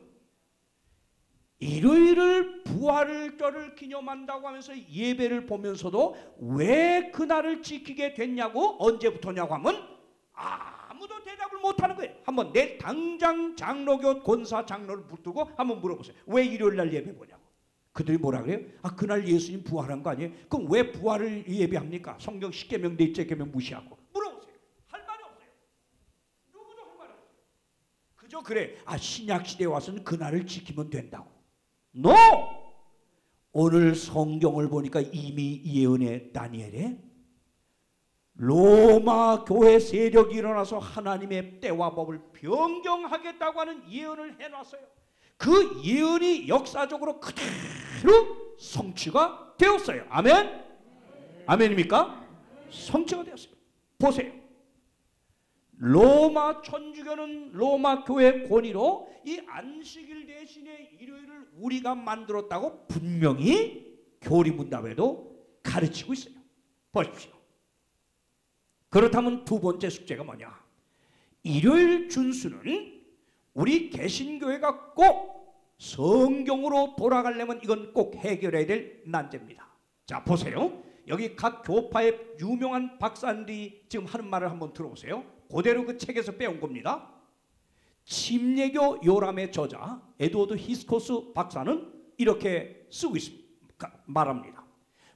일요일을 부활절을 기념한다고 하면서 예배를 보면서도 왜 그날을 지키게 됐냐고 언제부터냐고 하면 아무도 대답을 못하는 거예요. 한번 내 당장 장로교 권사 장로를 붙들고 한번 물어보세요. 왜 일요일날 예배 보냐고. 그들이 뭐라 그래요? 그날 예수님 부활한 거 아니에요? 그럼 왜 부활을 예배합니까? 성경 10계명 넷째 계명 무시하고. 물어보세요. 할 말이 없어요. 누구도 할 말이 없어요. 그저 그래. 신약시대에 와서는 그날을 지키면 된다고. No! 오늘 성경을 보니까 이미 예언의 다니엘에 로마 교회 세력이 일어나서 하나님의 때와 법을 변경하겠다고 하는 예언을 해놨어요. 그 예언이 역사적으로 그대로 성취가 되었어요. 아멘? 아멘입니까? 성취가 되었어요. 보세요. 로마 천주교는 로마 교회 권위로 이 안식일 대신에 일요일을 우리가 만들었다고 분명히 교리문답에도 가르치고 있어요. 보십시오. 그렇다면 두 번째 숙제가 뭐냐? 일요일 준수는 우리 개신교회가 꼭 성경으로 돌아가려면 이건 꼭 해결해야 될 난제입니다. 자, 보세요. 여기 각 교파의 유명한 박사님들이 지금 하는 말을 한번 들어보세요. 그대로 그 책에서 빼온 겁니다. 침례교 요람의 저자 에드워드 히스코스 박사는 이렇게 쓰고 있습니다. 말합니다.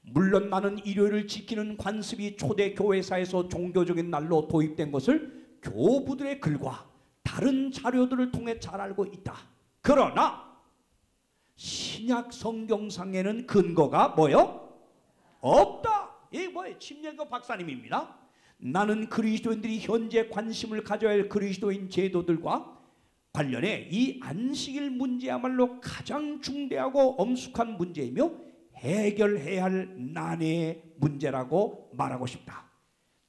물론 나는 일요일을 지키는 관습이 초대 교회사에서 종교적인 날로 도입된 것을 교부들의 글과 다른 자료들을 통해 잘 알고 있다. 그러나 신약 성경상에는 근거가 뭐요? 없다. 이게 뭐예요? 침례교 박사님입니다. 나는 그리스도인들이 현재 관심을 가져야 할 그리스도인 제도들과 관련해 이 안식일 문제야말로 가장 중대하고 엄숙한 문제이며 해결해야 할 난해의 문제라고 말하고 싶다.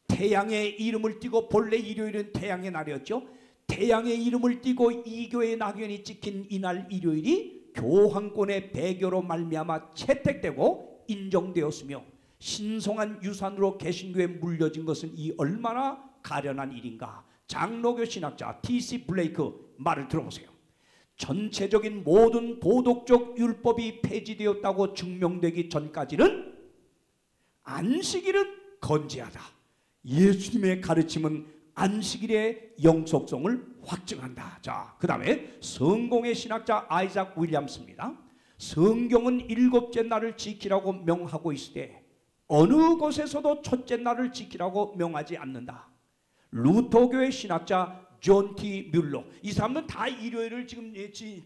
태양의 이름을 띠고 본래 일요일은 태양의 날이었죠. 태양의 이름을 띠고 이교의 낙연이 찍힌 이날 일요일이 교황권의 배교로 말미암아 채택되고 인정되었으며 신성한 유산으로 개신교에 물려진 것은 이 얼마나 가련한 일인가. 장로교 신학자 T.C. 블레이크 말을 들어보세요. 전체적인 모든 도덕적 율법이 폐지되었다고 증명되기 전까지는 안식일은 건재하다. 예수님의 가르침은 안식일의 영속성을 확증한다. 자, 그 다음에 성공의 신학자 아이작 윌리엄스입니다. 성경은 일곱째 날을 지키라고 명하고 있을 때 어느 곳에서도 첫째 날을 지키라고 명하지 않는다. 루터교의 신학자 존 T. 뮬러, 이 사람은 다 일요일을 지금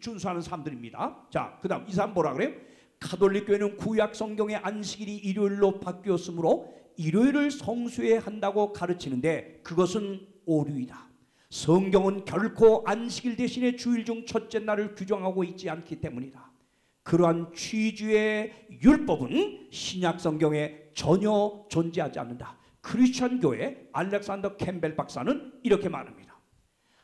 준수하는 사람들입니다. 자, 그 다음 이 사람 뭐라 그래요? 가톨릭 교회는 구약 성경의 안식일이 일요일로 바뀌었으므로 일요일을 성수해야 한다고 가르치는데 그것은 오류이다. 성경은 결코 안식일 대신에 주일 중 첫째 날을 규정하고 있지 않기 때문이다. 그러한 취지의 율법은 신약 성경에 전혀 존재하지 않는다. 크리스천 교회 알렉산더 캠벨 박사는 이렇게 말합니다.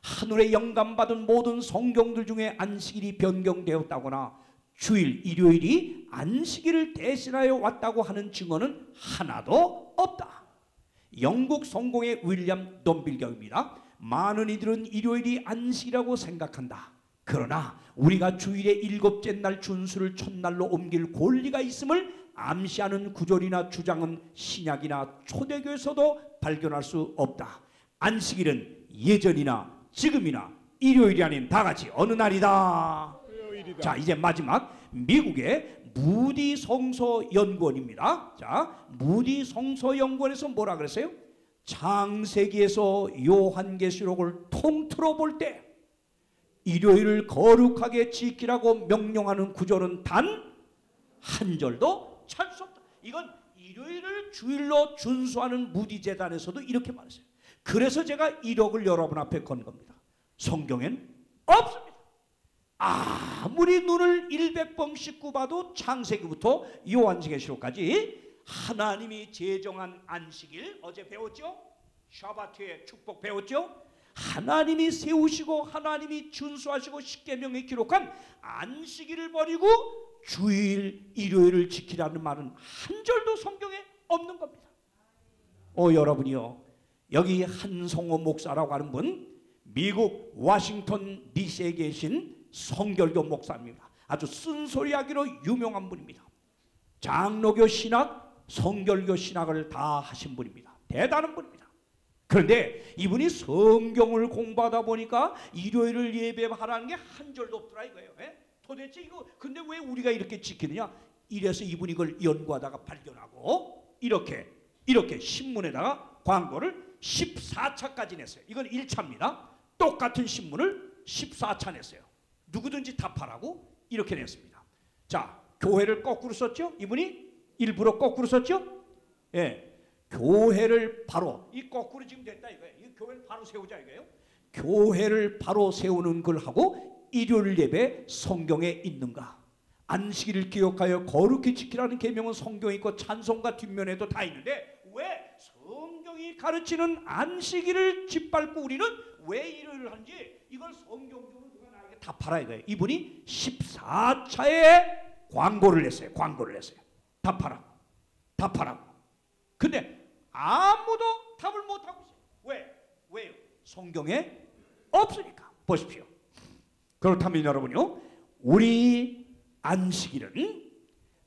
하늘에 영감받은 모든 성경들 중에 안식일이 변경되었다거나 주일, 일요일이 안식일을 대신하여 왔다고 하는 증언은 하나도 없다. 영국 성공의 윌리엄 덤빌경입니다. 많은 이들은 일요일이 안식이라고 생각한다. 그러나 우리가 주일의 일곱째 날 준수를 첫날로 옮길 권리가 있음을 암시하는 구절이나 주장은 신약이나 초대교에서도 발견할 수 없다. 안식일은 예전이나 지금이나 일요일이 아닌 다같이 어느 날이다. 토요일이다. 자, 이제 마지막 미국의 무디 성서연구원입니다. 자, 무디 성서연구원에서 뭐라 그랬어요? 창세기에서 요한계시록을 통틀어 볼 때 일요일을 거룩하게 지키라고 명령하는 구절은 단 한 절도 찾을 수 없다. 이건 일요일을 주일로 준수하는 무디재단에서도 이렇게 말했어요. 그래서 제가 1억을 여러분 앞에 건 겁니다. 성경엔 없습니다. 아무리 눈을 100번 씻고 봐도 창세기부터 요한계시록까지 하나님이 제정한 안식일, 어제 배웠죠? 샤바트의 축복 배웠죠? 하나님이 세우시고 하나님이 준수하시고 십계명에 기록한 안식일을 버리고 주일, 일요일을 지키라는 말은 한 절도 성경에 없는 겁니다. 여러분이요, 여기 한성호 목사라고 하는 분, 미국 워싱턴 DC에 계신 성결교 목사입니다. 아주 쓴소리하기로 유명한 분입니다. 장로교 신학, 성결교 신학을 다 하신 분입니다. 대단한 분입니다. 그런데 이분이 성경을 공부하다 보니까 일요일을 예배하라는 게 한 절도 없더라 이거예요. 도대체 이거 근데 왜 우리가 이렇게 지키느냐? 이래서 이분이 이걸 연구하다가 발견하고 이렇게 신문에다가 광고를 14차까지 냈어요. 이건 1차입니다. 똑같은 신문을 14차 냈어요. 누구든지 답하라고 이렇게 냈습니다. 자, 교회를 거꾸로 썼죠? 이분이 일부러 거꾸로 썼죠? 예. 교회를 바로 이 거꾸로 지금 됐다 이거예요. 이 교회를 바로 세우자 이거예요. 교회를 바로 세우는 걸 하고 일요일 예배 성경에 있는가? 안식일을 기억하여 거룩히 지키라는 계명은 성경에 있고 찬송가 뒷면에도 다 있는데 왜 성경이 성경이 가르치는 안식일을 짓밟고 우리는 왜 일을 하는지 이걸 성경적으로 누가 나에게 답하라 이거예요. 이분이 14차에 광고를 냈어요. 답하라고. 근데 아무도 답을 못하고 있어요. 왜요? 성경에 없으니까. 보십시오. 그렇다면 여러분요, 우리 안식일은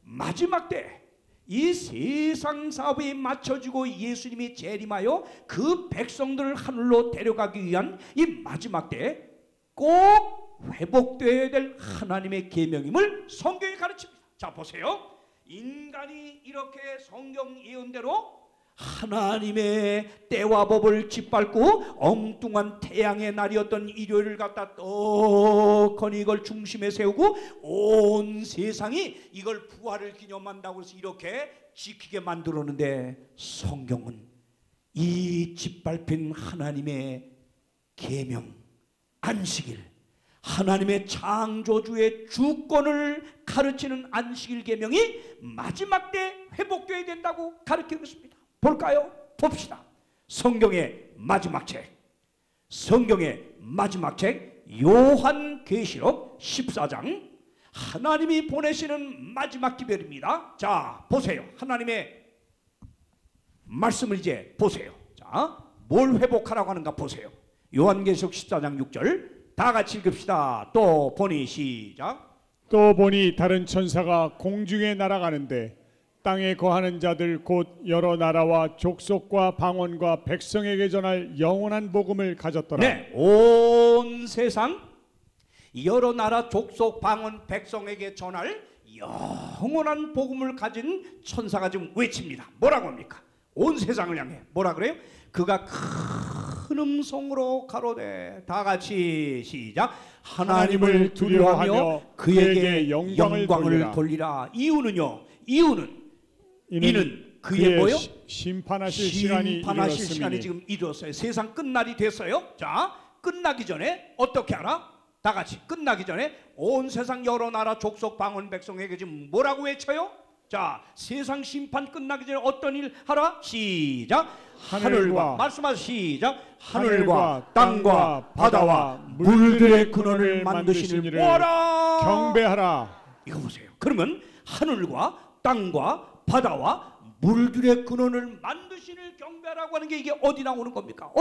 마지막 때 이 세상 사업에 맞춰지고 예수님이 재림하여 그 백성들을 하늘로 데려가기 위한 이 마지막 때 꼭 회복되어야 될 하나님의 계명임을 성경이 가르칩니다. 자, 보세요. 인간이 이렇게 성경 예언대로 하나님의 때와 법을 짓밟고 엉뚱한 태양의 날이었던 일요일을 갖다 떡하니 이걸 중심에 세우고 온 세상이 이걸 부활을 기념한다고 해서 이렇게 지키게 만들었는데, 성경은 이 짓밟힌 하나님의 계명, 안식일, 하나님의 창조주의 주권을 가르치는 안식일 계명이 마지막 때 회복되어야 된다고 가르치고 있습니다. 볼까요? 봅시다. 성경의 마지막 책 요한계시록 14장, 하나님이 보내시는 마지막 기별입니다. 자, 보세요. 하나님의 말씀을 이제 보세요. 자, 뭘 회복하라고 하는가 보세요. 요한계시록 14장 6절 다 같이 읽읍시다. 또 보니, 시작. 또 보니 다른 천사가 공중에 날아가는데 땅에 거하는 자들 곧 여러 나라와 족속과 방언과 백성에게 전할 영원한 복음을 가졌더라. 네, 온 세상 여러 나라 족속 방언 백성에게 전할 영원한 복음을 가진 천사가 지금 외칩니다. 뭐라고 합니까? 온 세상을 향해 뭐라 그래요? 그가 큰 음성으로 가로되, 다 같이 시작. 하나님을 두려워하며 그에게 영광을 돌리라. 이유는 그의 뭐요? 심판하실 시간이 지금 이루었어요. 세상 끝날이 됐어요. 자, 끝나기 전에 어떻게 하라? 다 같이 끝나기 전에 온 세상 여러 나라 족속 방언 백성에게 지금 뭐라고 외쳐요? 자, 세상 심판 끝나기 전에 어떤 일 하라? 시작. 하늘과 말씀하세요. 시작. 하늘과 땅과 바다와 물들의 근원을 만드신 이를 뭐하라? 경배하라. 이거 보세요. 그러면 하늘과 땅과 바다와 물들의 근원을 만드신 이를 경배하라고 하는 게 이게 어디 나오는 겁니까?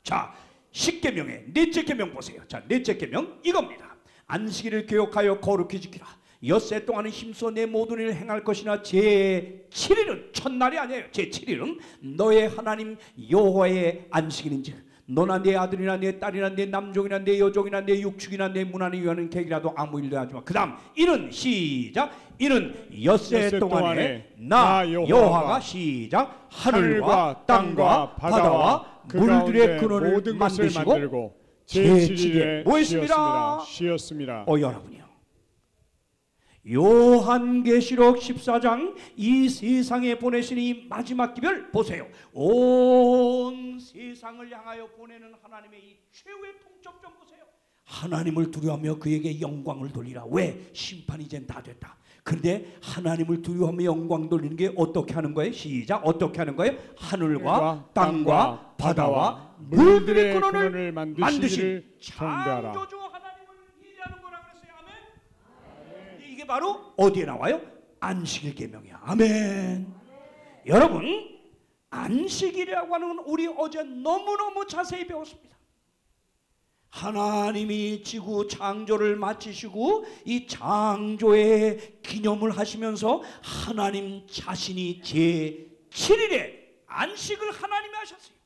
자, 십계명의 넷째 계명 보세요. 자, 넷째 계명 이겁니다. 안식일을 교육하여 거룩히 지키라. 엿새 동안은 힘써 내 모든 일을 행할 것이나 제7일은 첫날이 아니에요. 제7일은 너의 하나님 여호와의 안식일인즉 너나 내 아들이나 내 딸이나 내 남종이나 내 여종이나 내 육축이나 내 문안에 위하는 객이라도 아무 일도 하지 마. 그 다음 이는 시작. 이는 엿새 동안에 나 여호와가 시작. 하늘과 땅과 바다와 물들의 근원을 모든 것을 만드시고 만들고 제7일에 뭐 했습니다? 쉬었습니다. 여러분이요, 요한계시록 14장 이 세상에 보내신 이 마지막 기별 보세요. 온 세상을 향하여 보내는 하나님의 이 최후의 통첩점 보세요. 하나님을 두려워하며 그에게 영광을 돌리라. 왜? 심판이 이젠 다 됐다. 그런데 하나님을 두려워하며 영광 돌리는 게 어떻게 하는 거예요? 시작. 어떻게 하는 거예요? 하늘과 땅과 바다와 물들의 근원을 만드신 창조주 하나님을 예배하는 거라 그랬어요. 아멘. 이게 바로 어디에 나와요? 안식일 계명이야. 아멘. 여러분, 안식일이라고 하는 건 우리 어제 너무너무 자세히 배웠습니다. 하나님이 지구 창조를 마치시고 이 창조의 기념을 하시면서 하나님 자신이 제7일에 안식을 하나님이 하셨어요.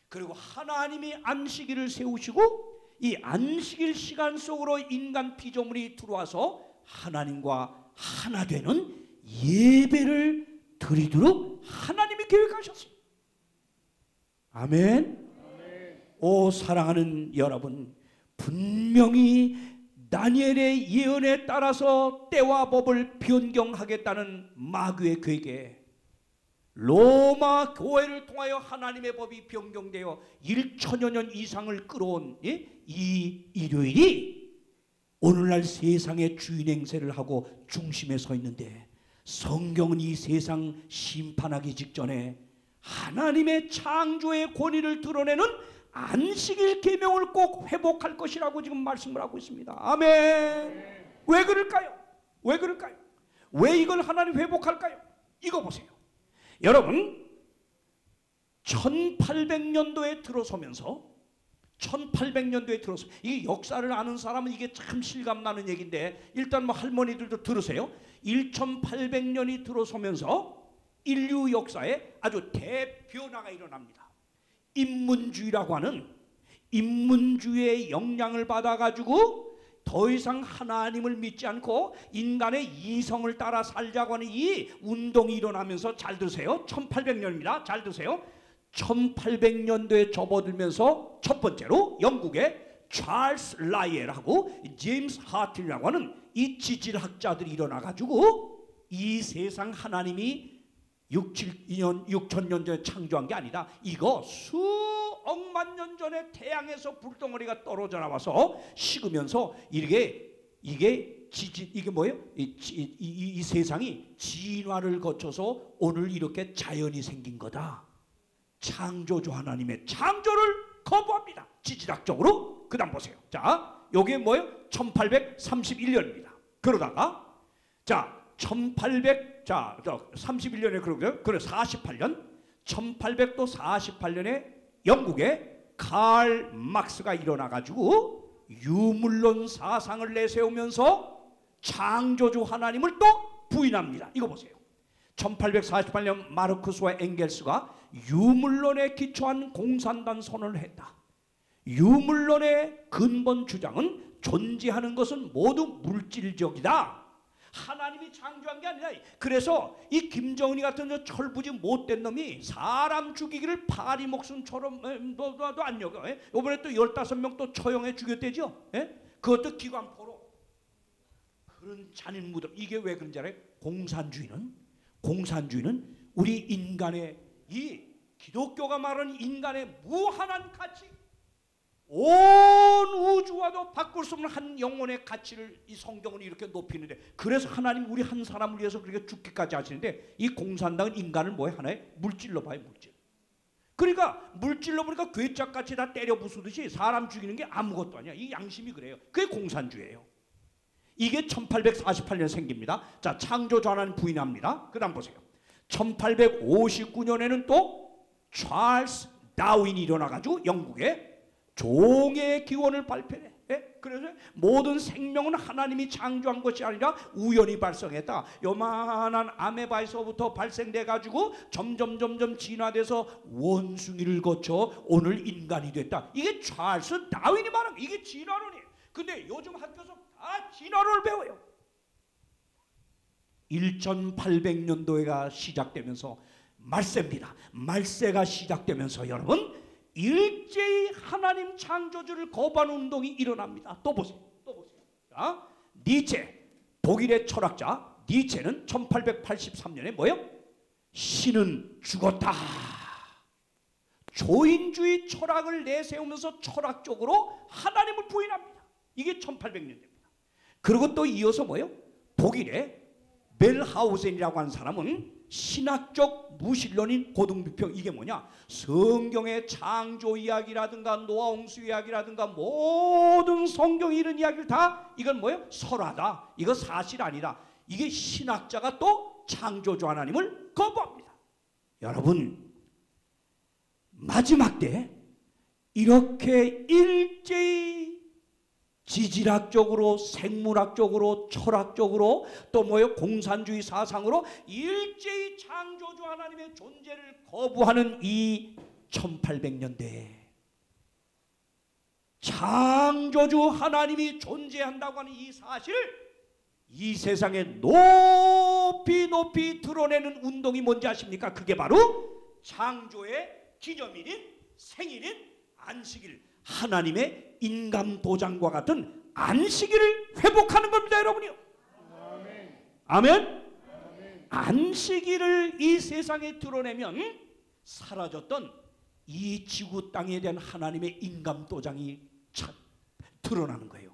그리고 하나님이 안식일을 세우시고 이 안식일 시간 속으로 인간 피조물이 들어와서 하나님과 하나 되는 예배를 드리도록 하나님이 계획하셨어요. 아멘. 오 사랑하는 여러분, 분명히 다니엘의 예언에 따라서 때와 법을 변경하겠다는 마귀의 계획에 로마 교회를 통하여 하나님의 법이 변경되어 1천여 년 이상을 끌어온 이 일요일이 오늘날 세상의 주인 행세를 하고 중심에 서 있는데, 성경은 이 세상 심판하기 직전에 하나님의 창조의 권위를 드러내는 안식일 계명을 꼭 회복할 것이라고 지금 말씀을 하고 있습니다. 아멘. 왜 그럴까요? 왜 그럴까요? 왜 이걸 하나님 회복할까요? 이거 보세요. 여러분 1800년도에 들어서면서 이 역사를 아는 사람은 이게 참 실감나는 얘기인데 일단 뭐 할머니들도 들으세요. 1800년이 들어서면서 인류 역사에 아주 대변화가 일어납니다. 인문주의라고 하는 인문주의의 영향을 받아가지고 더 이상 하나님을 믿지 않고 인간의 이성을 따라 살자고 하는 이 운동이 일어나면서 잘 들으세요. 1800년입니다. 잘 들으세요. 1800년도에 접어들면서 첫 번째로 영국의 찰스 라이엘하고 제임스 하틀이라고 하는 이 지질학자들이 일어나가지고 이 세상 하나님이 6,000년 전에 창조한 게 아니다. 이거 수억만 년 전에 태양에서 불덩어리가 떨어져 나와서 식으면서 이게 뭐예요? 이 세상이 진화를 거쳐서 오늘 이렇게 자연이 생긴 거다. 창조주 하나님의 창조를 거부합니다. 지질학적으로. 그 다음 보세요. 자, 요게 뭐예요? 1831년입니다. 그러다가 자 1831년에 그러고요. 그래 48년 1848년에 영국의 칼 막스가 일어나가지고 유물론 사상을 내세우면서 창조주 하나님을 또 부인합니다. 이거 보세요. 1848년 마르크스와 엥겔스가 유물론에 기초한 공산당 선언을 했다. 유물론의 근본 주장은 존재하는 것은 모두 물질적이다. 하나님이 창조한 게 아니라. 그래서 이 김정은이 같은 저 철부지 못된 놈이 사람 죽이기를 파리 목숨처럼 도 안 여겨. 이번에 또 15명 또 처형해 죽였대죠. 그것도 기관포로. 그런 잔인 무덤. 이게 왜 그런지 알아요? 공산주의는 우리 인간의 이 기독교가 말하는 인간의 무한한 가치, 온 우주와도 바꿀 수 없는 한 영혼의 가치를 이 성경은 이렇게 높이는데, 그래서 하나님 우리 한 사람을 위해서 그렇게 죽기까지 하시는데, 이 공산당은 인간을 뭐에 하나의 물질로 봐요. 물질. 그러니까 물질로 보니까 괴짝같이 다 때려 부수듯이 사람 죽이는 게 아무것도 아니야. 이 양심이 그래요. 그게 공산주의예요. 이게 1848년 생깁니다. 자, 창조주 하나님 부인합니다. 그 다음 보세요. 1859년에는 또 찰스 다윈이 일어나가지고 영국에 종의 기원을 발표해. 그래서 모든 생명은 하나님이 창조한 것이 아니라 우연히 발생했다. 요만한 아메바에서부터 발생돼가지고 점점 진화돼서 원숭이를 거쳐 오늘 인간이 됐다. 이게 찰스 다윈이 말한 거예요. 이게 진화론이에요. 근데 요즘 학교에서 다 진화론을 배워요. 1800년도가 시작되면서 말세입니다. 말세가 시작되면서 여러분 일제히 하나님 창조주를 거부하는 운동이 일어납니다. 또 보세요. 자, 니체, 독일의 철학자 니체는 1883년에 뭐예요? 신은 죽었다. 조인주의 철학을 내세우면서 철학적으로 하나님을 부인합니다. 이게 1800년대입니다. 그리고 또 이어서 뭐예요? 독일의 멜하우젠이라고 하는 사람은 신학적 무신론인 고등비평. 이게 뭐냐? 성경의 창조 이야기라든가 노아 홍수 이야기라든가 모든 성경이 이런 이야기를 다 이건 뭐예요? 설화다. 이거 사실 아니다. 이게 신학자가 또 창조주 하나님을 거부합니다. 여러분 마지막 때 이렇게 일제히 지질학적으로 생물학적으로 철학적으로 또 뭐예요? 공산주의 사상으로 일제히 창조주 하나님의 존재를 거부하는 이 1800년대에 창조주 하나님이 존재한다고 하는 이 사실을 이 세상에 높이 드러내는 운동이 뭔지 아십니까? 그게 바로 창조의 기념일인 생일인 안식일, 하나님의 인감 도장과 같은 안식일을 회복하는 겁니다, 여러분이요. 아멘. 안식일을 이 세상에 드러내면 사라졌던 이 지구 땅에 대한 하나님의 인감 도장이 드러나는 거예요.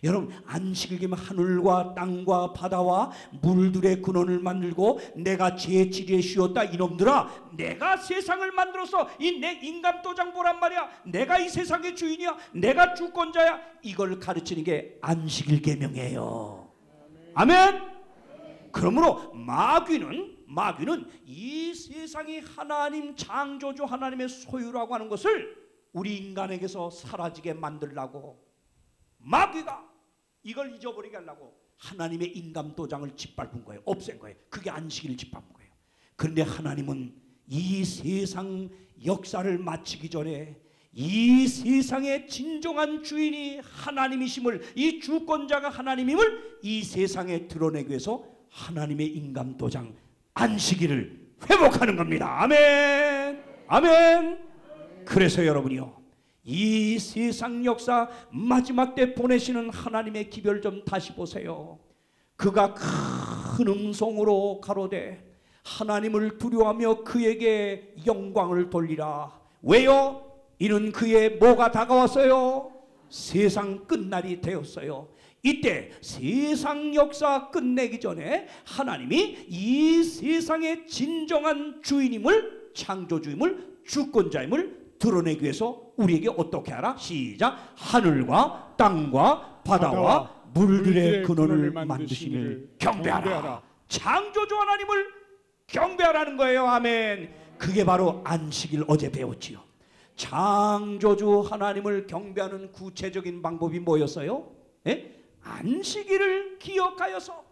여러분, 안식일 계면 하늘과 땅과 바다와 물들의 근원을 만들고 내가 제7일에 쉬었다. 이놈들아, 내가 세상을 만들어서 이 내 인감도장 보란 말이야. 내가 이 세상의 주인이야. 내가 주권자야. 이걸 가르치는 게 안식일 계명이에요. 아멘. 그러므로 마귀는 이 세상이 하나님 창조주 하나님의 소유라고 하는 것을 우리 인간에게서 사라지게 만들려고, 마귀가 이걸 잊어버리게 하려고 하나님의 인감도장을 짓밟은 거예요. 없앤 거예요. 그게 안식일을 짓밟은 거예요. 그런데 하나님은 이 세상 역사를 마치기 전에 이 세상의 진정한 주인이 하나님이심을, 이 주권자가 하나님임을 이 세상에 드러내기 위해서 하나님의 인감도장 안식일을 회복하는 겁니다. 아멘. 아멘. 그래서 여러분이요, 이 세상 역사 마지막 때 보내시는 하나님의 기별 좀 다시 보세요. 그가 큰 음성으로 가로되 하나님을 두려워하며 그에게 영광을 돌리라. 왜요? 이는 그의 뭐가 다가왔어요? 세상 끝날이 되었어요. 이때 세상 역사 끝내기 전에 하나님이 이 세상의 진정한 주인임을, 창조주임을, 주권자임을 드러내기 위해서 우리에게 어떻게 하라? 시작. 하늘과 땅과 바다와 물들의 근원을 만드시니를 경배하라. 창조주 하나님을 경배하라는 거예요. 아멘. 그게 바로 안식일 어제 배웠지요. 창조주 하나님을 경배하는 구체적인 방법이 뭐였어요? 예? 안식일을 기억하여서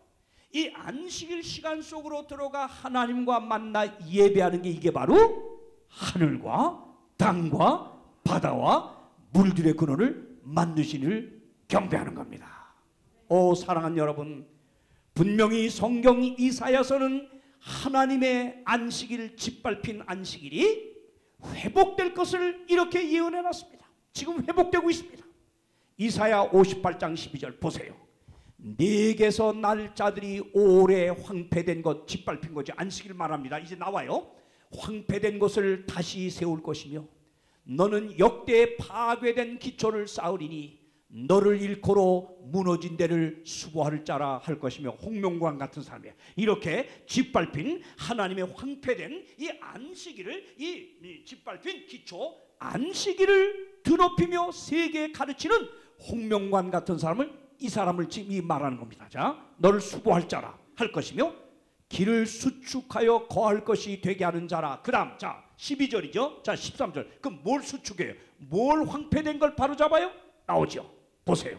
이 안식일 시간 속으로 들어가 하나님과 만나 예배하는 게, 이게 바로 하늘과 땅과 바다와 물들의 근원을 만드신 이를 경배하는 겁니다. 오 사랑하는 여러분, 분명히 성경 이사야서는 하나님의 안식일을 짓밟힌 안식일이 회복될 것을 이렇게 예언해 놨습니다. 지금 회복되고 있습니다. 이사야 58장 12절 보세요. 네게서 날 자들이 오래 황폐된 것, 짓밟힌 거지. 안식일 말합니다. 이제 나와요. 황폐된 것을 다시 세울 것이며 너는 역대 파괴된 기초를 쌓으리니 너를 일코로 무너진 데를 수보할 자라 할 것이며, 홍명관 같은 사람이에요. 이렇게 짓밟힌 하나님의 황폐된 이 안식일을, 이 짓밟힌 기초 안식일을 드높이며 세계에 가르치는 홍명관 같은 사람을, 이 사람을 지금 이 말하는 겁니다. 자, 너를 수보할 자라 할 것이며 길을 수축하여 거할 것이 되게 하는 자라. 그 다음 자 12절이죠. 자 13절. 그럼 뭘 수축해요? 뭘 황폐된 걸 바로잡아요? 나오죠. 보세요.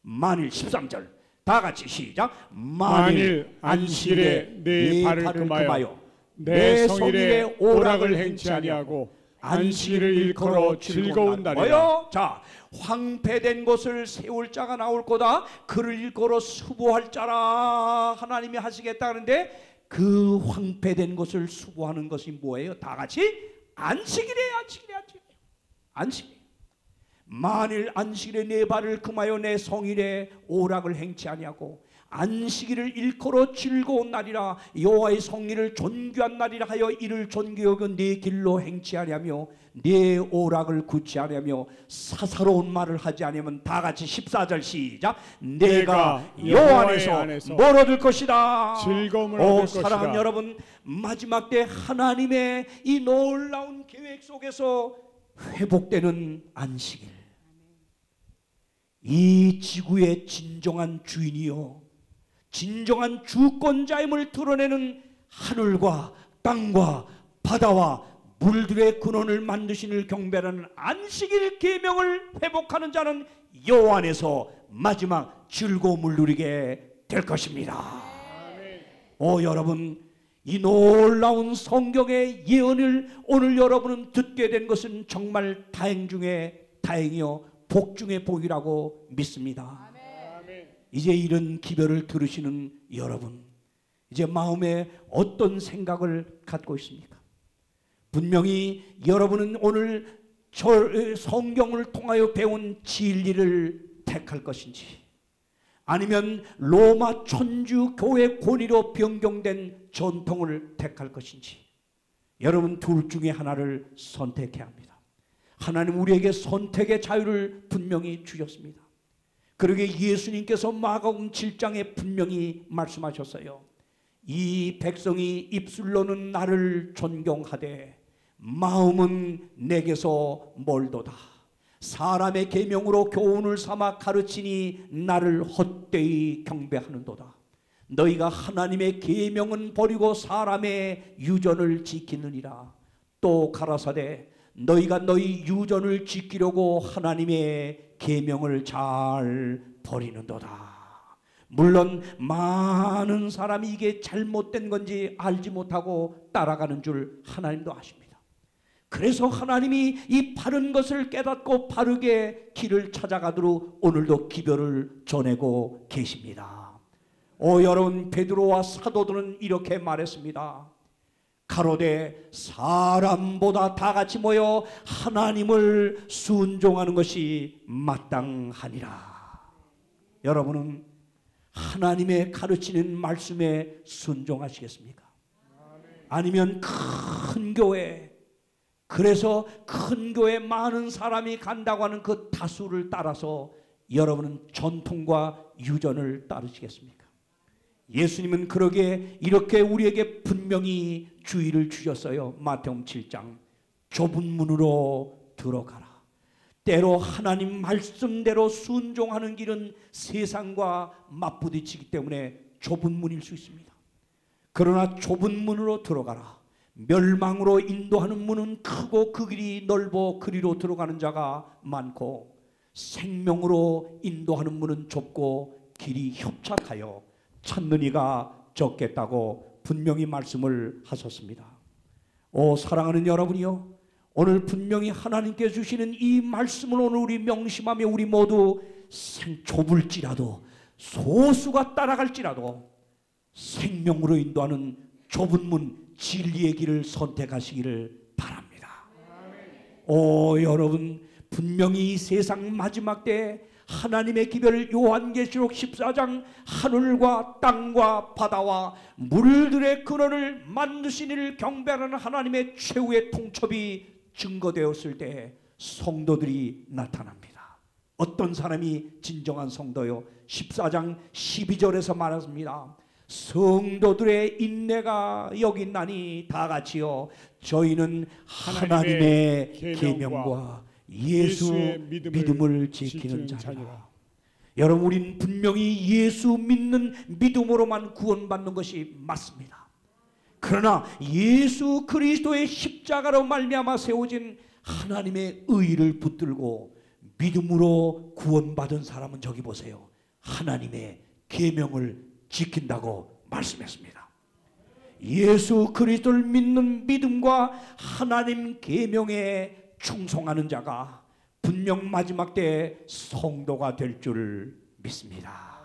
만일 13절 다 같이 시작. 만일 안식일에 네 발을 금하여 내 성일에 오락을 행치 아니하고 안식일을 일컬어 즐거운 날이라. 자, 황폐된 것을 세울 자가 나올 거다. 그를 일컬어 수보할 자라 하나님이 하시겠다 하는데, 그 황폐된 것을 수보하는 것이 뭐예요? 다 같이 안식일에 안식일. 만일 안식일에 내 발을 금하여 내 성일에 오락을 행치 아니하고 안식일을 일컬어 즐거운 날이라 여호와의 성일을 존귀한 날이라 하여 이를 존귀 여겨 네 길로 행치 아니하며 네 오락을 굳지 아니하며 사사로운 말을 하지 아니하면, 다 같이 14절 시작. 내가 여호와 안에서 뭘 얻을 것이다? 즐거움을 얻을 것이다. 사랑하는 여러분, 마지막 때 하나님의 이 놀라운 계획 속에서 회복되는 안식일, 이 지구의 진정한 주인이요 진정한 주권자임을 드러내는 하늘과 땅과 바다와 물들의 근원을 만드신 이를 경배하는 안식일 계명을 회복하는 자는 여호와 안에서 마지막 즐거움을 누리게 될 것입니다. 오 여러분, 이 놀라운 성경의 예언을 오늘 여러분은 듣게 된 것은 정말 다행 중에 다행이요 복 중에 복이라고 믿습니다. 이제 이런 기별을 들으시는 여러분, 이제 마음에 어떤 생각을 갖고 있습니까? 분명히 여러분은 오늘 성경을 통하여 배운 진리를 택할 것인지, 아니면 로마 천주 교회 권위로 변경된 전통을 택할 것인지, 여러분 둘 중에 하나를 선택해야 합니다. 하나님 우리에게 선택의 자유를 분명히 주셨습니다. 그러게 예수님께서 마가복음 7장에 분명히 말씀하셨어요. 이 백성이 입술로는 나를 존경하되 마음은 내게서 멀도다. 사람의 계명으로 교훈을 삼아 가르치니 나를 헛되이 경배하는도다. 너희가 하나님의 계명은 버리고 사람의 유전을 지키느니라. 또 가라사대 너희가 너희 유전을 지키려고 하나님의 계명을 잘 버리는도다. 물론 많은 사람이 이게 잘못된 건지 알지 못하고 따라가는 줄 하나님도 아십니다. 그래서 하나님이 이 바른 것을 깨닫고 바르게 길을 찾아가도록 오늘도 기별을 전하고 계십니다. 여러분, 베드로와 사도들은 이렇게 말했습니다. 가로되 사람보다 다 같이 모여 하나님을 순종하는 것이 마땅하니라. 여러분은 하나님의 가르치는 말씀에 순종하시겠습니까? 아니면 큰 교회, 그래서 큰 교회 많은 사람이 간다고 하는 그 다수를 따라서 여러분은 전통과 유전을 따르시겠습니까? 예수님은 그러게 이렇게 우리에게 분명히 주의를 주셨어요. 마태복음 7장 좁은 문으로 들어가라. 때로 하나님 말씀대로 순종하는 길은 세상과 맞부딪히기 때문에 좁은 문일 수 있습니다. 그러나 좁은 문으로 들어가라. 멸망으로 인도하는 문은 크고 그 길이 넓어 그리로 들어가는 자가 많고 생명으로 인도하는 문은 좁고 길이 협착하여 찾는 이가 적겠다고 분명히 말씀을 하셨습니다. 사랑하는 여러분이요, 오늘 분명히 하나님께 주시는 이 말씀을 오늘 우리 명심하며 우리 모두 좁을지라도 소수가 따라갈지라도 생명으로 인도하는 좁은 문 진리의 길을 선택하시기를 바랍니다. 여러분, 분명히 이 세상 마지막 때에 하나님의 기별을 요한계시록 14장 하늘과 땅과 바다와 물들의 근원을 만드신 이를 경배하는 하나님의 최후의 통첩이 증거되었을 때 성도들이 나타납니다. 어떤 사람이 진정한 성도요? 14장 12절에서 말합니다. 성도들의 인내가 여기 있나니 다 같이요 저희는 하나님의 계명과 예수의 믿음을 지키는 자니라. 여러분, 우린 분명히 예수 믿는 믿음으로만 구원받는 것이 맞습니다. 그러나 예수 그리스도의 십자가로 말미암아 세워진 하나님의 의를 붙들고 믿음으로 구원받은 사람은 저기 보세요. 하나님의 계명을 지킨다고 말씀했습니다. 예수 그리스도를 믿는 믿음과 하나님 계명에 충성하는 자가 분명 마지막 때에 성도가 될 줄 믿습니다.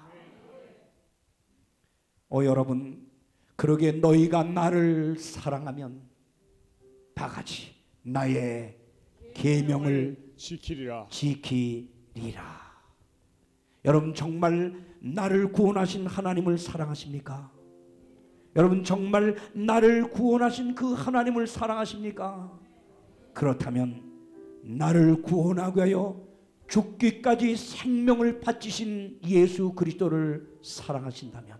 여러분, 그러게 너희가 나를 사랑하면 다 같이 나의 계명을 지키리라. 여러분, 정말 나를 구원하신 하나님을 사랑하십니까? 여러분, 정말 나를 구원하신 그 하나님을 사랑하십니까? 그렇다면 나를 구원하기 위하여 죽기까지 생명을 바치신 예수 그리스도를 사랑하신다면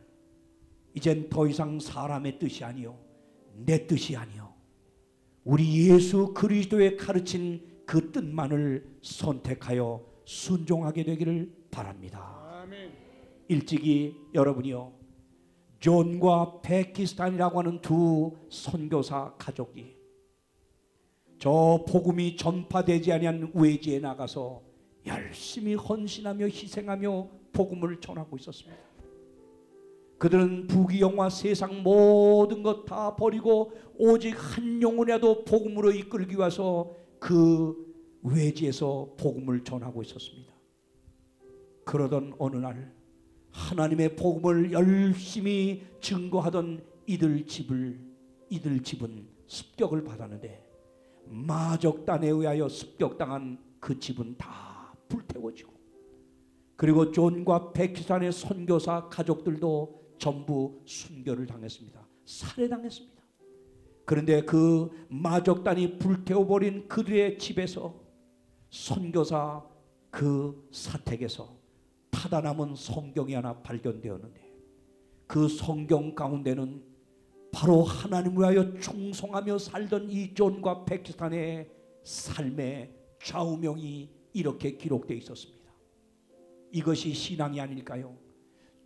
이젠 더 이상 사람의 뜻이 아니요 내 뜻이 아니요 우리 예수 그리스도의 가르친 그 뜻만을 선택하여 순종하게 되기를 바랍니다. 아멘. 일찍이 여러분이요, 존과 베키스탄이라고 하는 두 선교사 가족이 저 복음이 전파되지 아니한 외지에 나가서 열심히 헌신하며 희생하며 복음을 전하고 있었습니다. 그들은 부귀영화 세상 모든 것 다 버리고 오직 한 영혼이라도 복음으로 이끌기 위해서 그 외지에서 복음을 전하고 있었습니다. 그러던 어느 날 하나님의 복음을 열심히 증거하던 이들 집은 습격을 받았는데 마적단에 의하여 습격당한 그 집은 다 불태워지고, 그리고 존과 베키스탄의 선교사 가족들도 전부 순교를 당했습니다. 살해당했습니다. 그런데 그 마적단이 불태워버린 그들의 집에서 선교사 그 사택에서 다 하다 남은 성경이 하나 발견되었는데 그 성경 가운데는 바로 하나님을 위하여 충성하며 살던 이 존과 패키스탄의 삶의 좌우명이 이렇게 기록되어 있었습니다. 이것이 신앙이 아닐까요?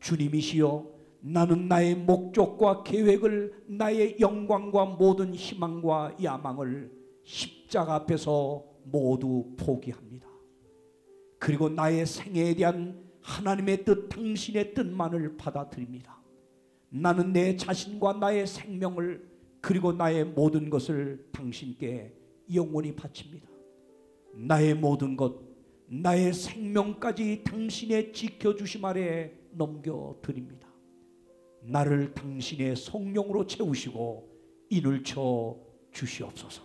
주님이시여, 나는 나의 목적과 계획을, 나의 영광과 모든 희망과 야망을 십자가 앞에서 모두 포기합니다. 그리고 나의 생애에 대한 하나님의 뜻, 당신의 뜻만을 받아들입니다. 나는 내 자신과 나의 생명을 그리고 나의 모든 것을 당신께 영원히 바칩니다. 나의 모든 것, 나의 생명까지 당신의 지켜주심 아래 넘겨드립니다. 나를 당신의 성령으로 채우시고 인을 쳐 주시옵소서.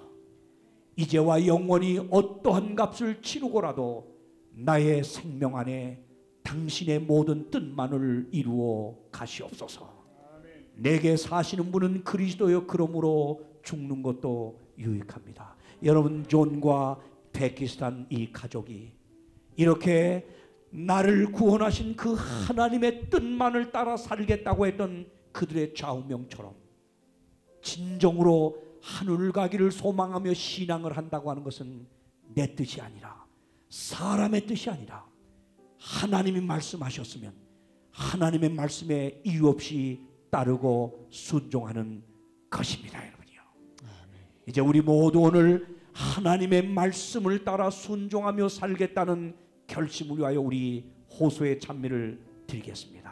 이제와 영원히 어떠한 값을 치르고라도 나의 생명 안에 당신의 모든 뜻만을 이루어 가시옵소서. 내게 사시는 분은 그리스도여, 그러므로 죽는 것도 유익합니다. 여러분, 존과 패키스탄 이 가족이 이렇게 나를 구원하신 그 하나님의 뜻만을 따라 살겠다고 했던 그들의 좌우명처럼 진정으로 하늘 가기를 소망하며 신앙을 한다고 하는 것은 내 뜻이 아니라, 사람의 뜻이 아니라 하나님이 말씀하셨으면 하나님의 말씀에 이유 없이 따르고 순종하는 것입니다. 여러분이요, 이제 우리 모두 오늘 하나님의 말씀을 따라 순종하며 살겠다는 결심을 위하여 우리 호소의 찬미를 드리겠습니다.